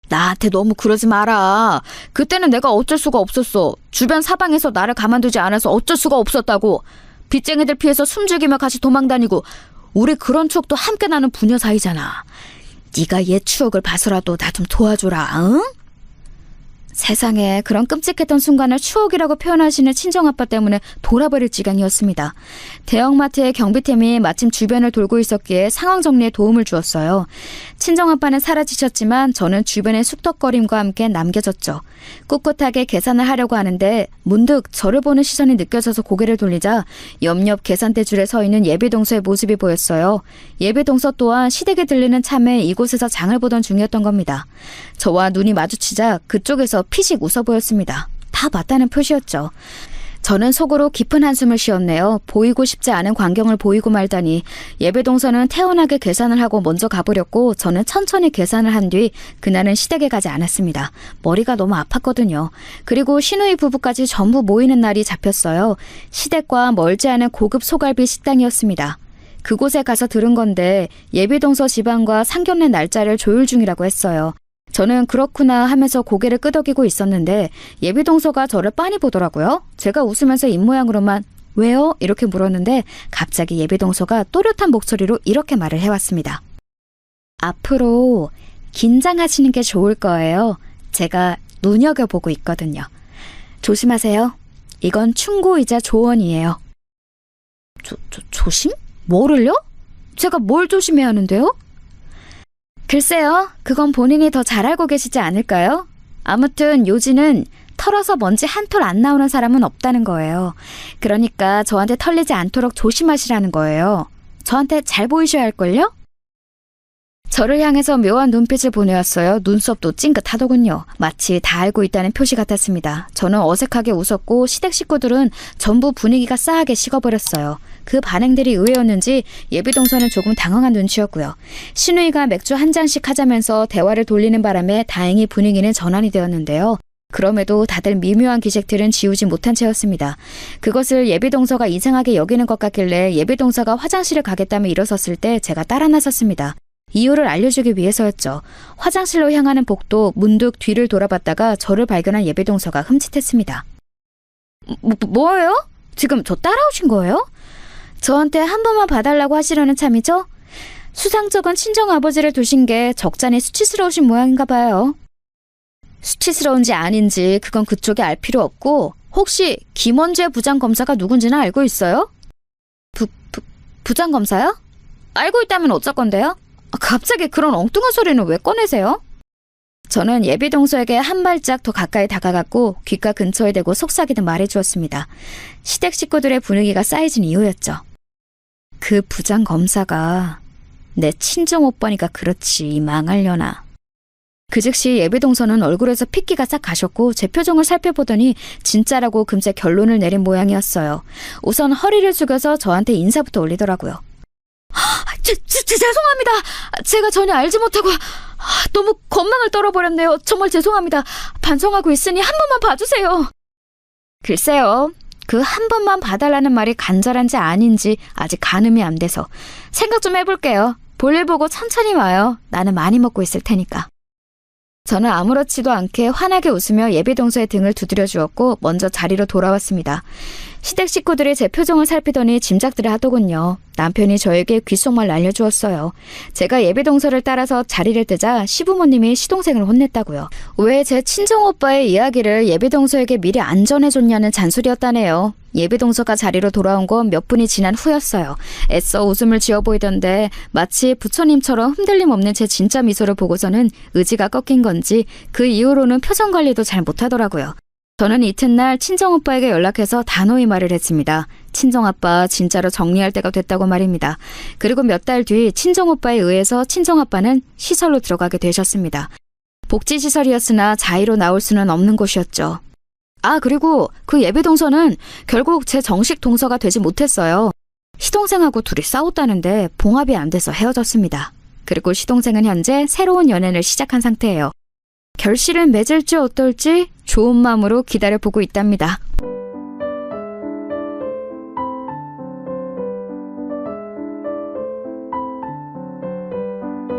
나한테 너무 그러지 마라. 그때는 내가 어쩔 수가 없었어. 주변 사방에서 나를 가만두지 않아서 어쩔 수가 없었다고. 빚쟁이들 피해서 숨죽이며 같이 도망다니고 우리 그런 추억도 함께 나는 부녀 사이잖아. 네가 옛 추억을 봐서라도 나 좀 도와줘라. 응? 세상에 그런 끔찍했던 순간을 추억이라고 표현하시는 친정아빠 때문에 돌아버릴 지경이었습니다. 대형마트의 경비팀이 마침 주변을 돌고 있었기에 상황 정리에 도움을 주었어요. 친정아빠는 사라지셨지만 저는 주변의 쑥덕거림과 함께 남겨졌죠. 꿋꿋하게 계산을 하려고 하는데 문득 저를 보는 시선이 느껴져서 고개를 돌리자 옆옆 계산대 줄에 서 있는 예비동서의 모습이 보였어요. 예비동서 또한 시댁에 들리는 참에 이곳에서 장을 보던 중이었던 겁니다. 저와 눈이 마주치자 그쪽에서 피식 웃어 보였습니다. 다 맞다는 표시였죠. 저는 속으로 깊은 한숨을 쉬었네요. 보이고 싶지 않은 광경을 보이고 말다니. 예배동서는 태연하게 계산을 하고 먼저 가버렸고 저는 천천히 계산을 한 뒤 그날은 시댁에 가지 않았습니다. 머리가 너무 아팠거든요. 그리고 시누이 부부까지 전부 모이는 날이 잡혔어요. 시댁과 멀지 않은 고급 소갈비 식당이었습니다. 그곳에 가서 들은 건데 예비동서 집안과 상견례 날짜를 조율 중이라고 했어요. 저는 그렇구나 하면서 고개를 끄덕이고 있었는데 예비동서가 저를 빤히 보더라고요. 제가 웃으면서 입모양으로만 왜요? 이렇게 물었는데 갑자기 예비동서가 또렷한 목소리로 이렇게 말을 해왔습니다. 앞으로 긴장하시는 게 좋을 거예요. 제가 눈여겨보고 있거든요. 조심하세요. 이건 충고이자 조언이에요. 조심? 뭐를요? 제가 뭘 조심해야 하는데요? 글쎄요. 그건 본인이 더 잘 알고 계시지 않을까요? 아무튼 요지는 털어서 먼지 한 톨 안 나오는 사람은 없다는 거예요. 그러니까 저한테 털리지 않도록 조심하시라는 거예요. 저한테 잘 보이셔야 할걸요? 저를 향해서 묘한 눈빛을 보내왔어요. 눈썹도 찡긋하더군요. 마치 다 알고 있다는 표시 같았습니다. 저는 어색하게 웃었고 시댁 식구들은 전부 분위기가 싸하게 식어버렸어요. 그 반응들이 의외였는지 예비동서는 조금 당황한 눈치였고요. 시누이가 맥주 한 잔씩 하자면서 대화를 돌리는 바람에 다행히 분위기는 전환이 되었는데요. 그럼에도 다들 미묘한 기색들은 지우지 못한 채였습니다. 그것을 예비동서가 이상하게 여기는 것 같길래 예비동서가 화장실을 가겠다며 일어섰을 때 제가 따라 나섰습니다. 이유를 알려주기 위해서였죠. 화장실로 향하는 복도 문득 뒤를 돌아봤다가 저를 발견한 예비동서가 흠칫했습니다. 뭐예요? 지금 저 따라오신 거예요? 저한테 한 번만 봐달라고 하시려는 참이죠? 수상쩍은 친정아버지를 두신 게 적잖이 수치스러우신 모양인가 봐요. 수치스러운지 아닌지 그건 그쪽이 알 필요 없고 혹시 김원재 부장검사가 누군지는 알고 있어요? 부장검사요? 알고 있다면 어쩔 건데요? 갑자기 그런 엉뚱한 소리는 왜 꺼내세요? 저는 예비동서에게 한 발짝 더 가까이 다가갔고 귓가 근처에 대고 속삭이듯 말해주었습니다. 시댁 식구들의 분위기가 쌓여진 이유였죠. 그 부장검사가 내 친정오빠니까 그렇지 망하려나. 그 즉시 예비동서는 얼굴에서 핏기가 싹 가셨고 제 표정을 살펴보더니 진짜라고 금세 결론을 내린 모양이었어요. 우선 허리를 숙여서 저한테 인사부터 올리더라고요. 죄송합니다. 제가 전혀 알지 못하고 너무 건망을 떨어버렸네요. 정말 죄송합니다. 반성하고 있으니 한 번만 봐주세요. 글쎄요. 그 한 번만 봐달라는 말이 간절한지 아닌지 아직 가늠이 안 돼서 생각 좀 해볼게요. 볼일 보고 천천히 와요. 나는 많이 먹고 있을 테니까. 저는 아무렇지도 않게 환하게 웃으며 예비동서의 등을 두드려 주었고 먼저 자리로 돌아왔습니다. 시댁 식구들이 제 표정을 살피더니 짐작들을 하더군요. 남편이 저에게 귓속말 알려주었어요. 제가 예비동서를 따라서 자리를 뜨자 시부모님이 시동생을 혼냈다고요. 왜 제 친정오빠의 이야기를 예비동서에게 미리 안 전해줬냐는 잔소리였다네요. 예비동서가 자리로 돌아온 건 몇 분이 지난 후였어요. 애써 웃음을 지어 보이던데 마치 부처님처럼 흔들림 없는 제 진짜 미소를 보고서는 의지가 꺾인 건지 그 이후로는 표정 관리도 잘 못하더라고요. 저는 이튿날 친정오빠에게 연락해서 단호히 말을 했습니다. 친정아빠 진짜로 정리할 때가 됐다고 말입니다. 그리고 몇 달 뒤 친정오빠에 의해서 친정아빠는 시설로 들어가게 되셨습니다. 복지시설이었으나 자의로 나올 수는 없는 곳이었죠. 그리고 그 예비동서는 결국 제 정식 동서가 되지 못했어요. 시동생하고 둘이 싸웠다는데 봉합이 안 돼서 헤어졌습니다. 그리고 시동생은 현재 새로운 연애를 시작한 상태예요. 결실을 맺을지 어떨지 좋은 마음으로 기다려보고 있답니다.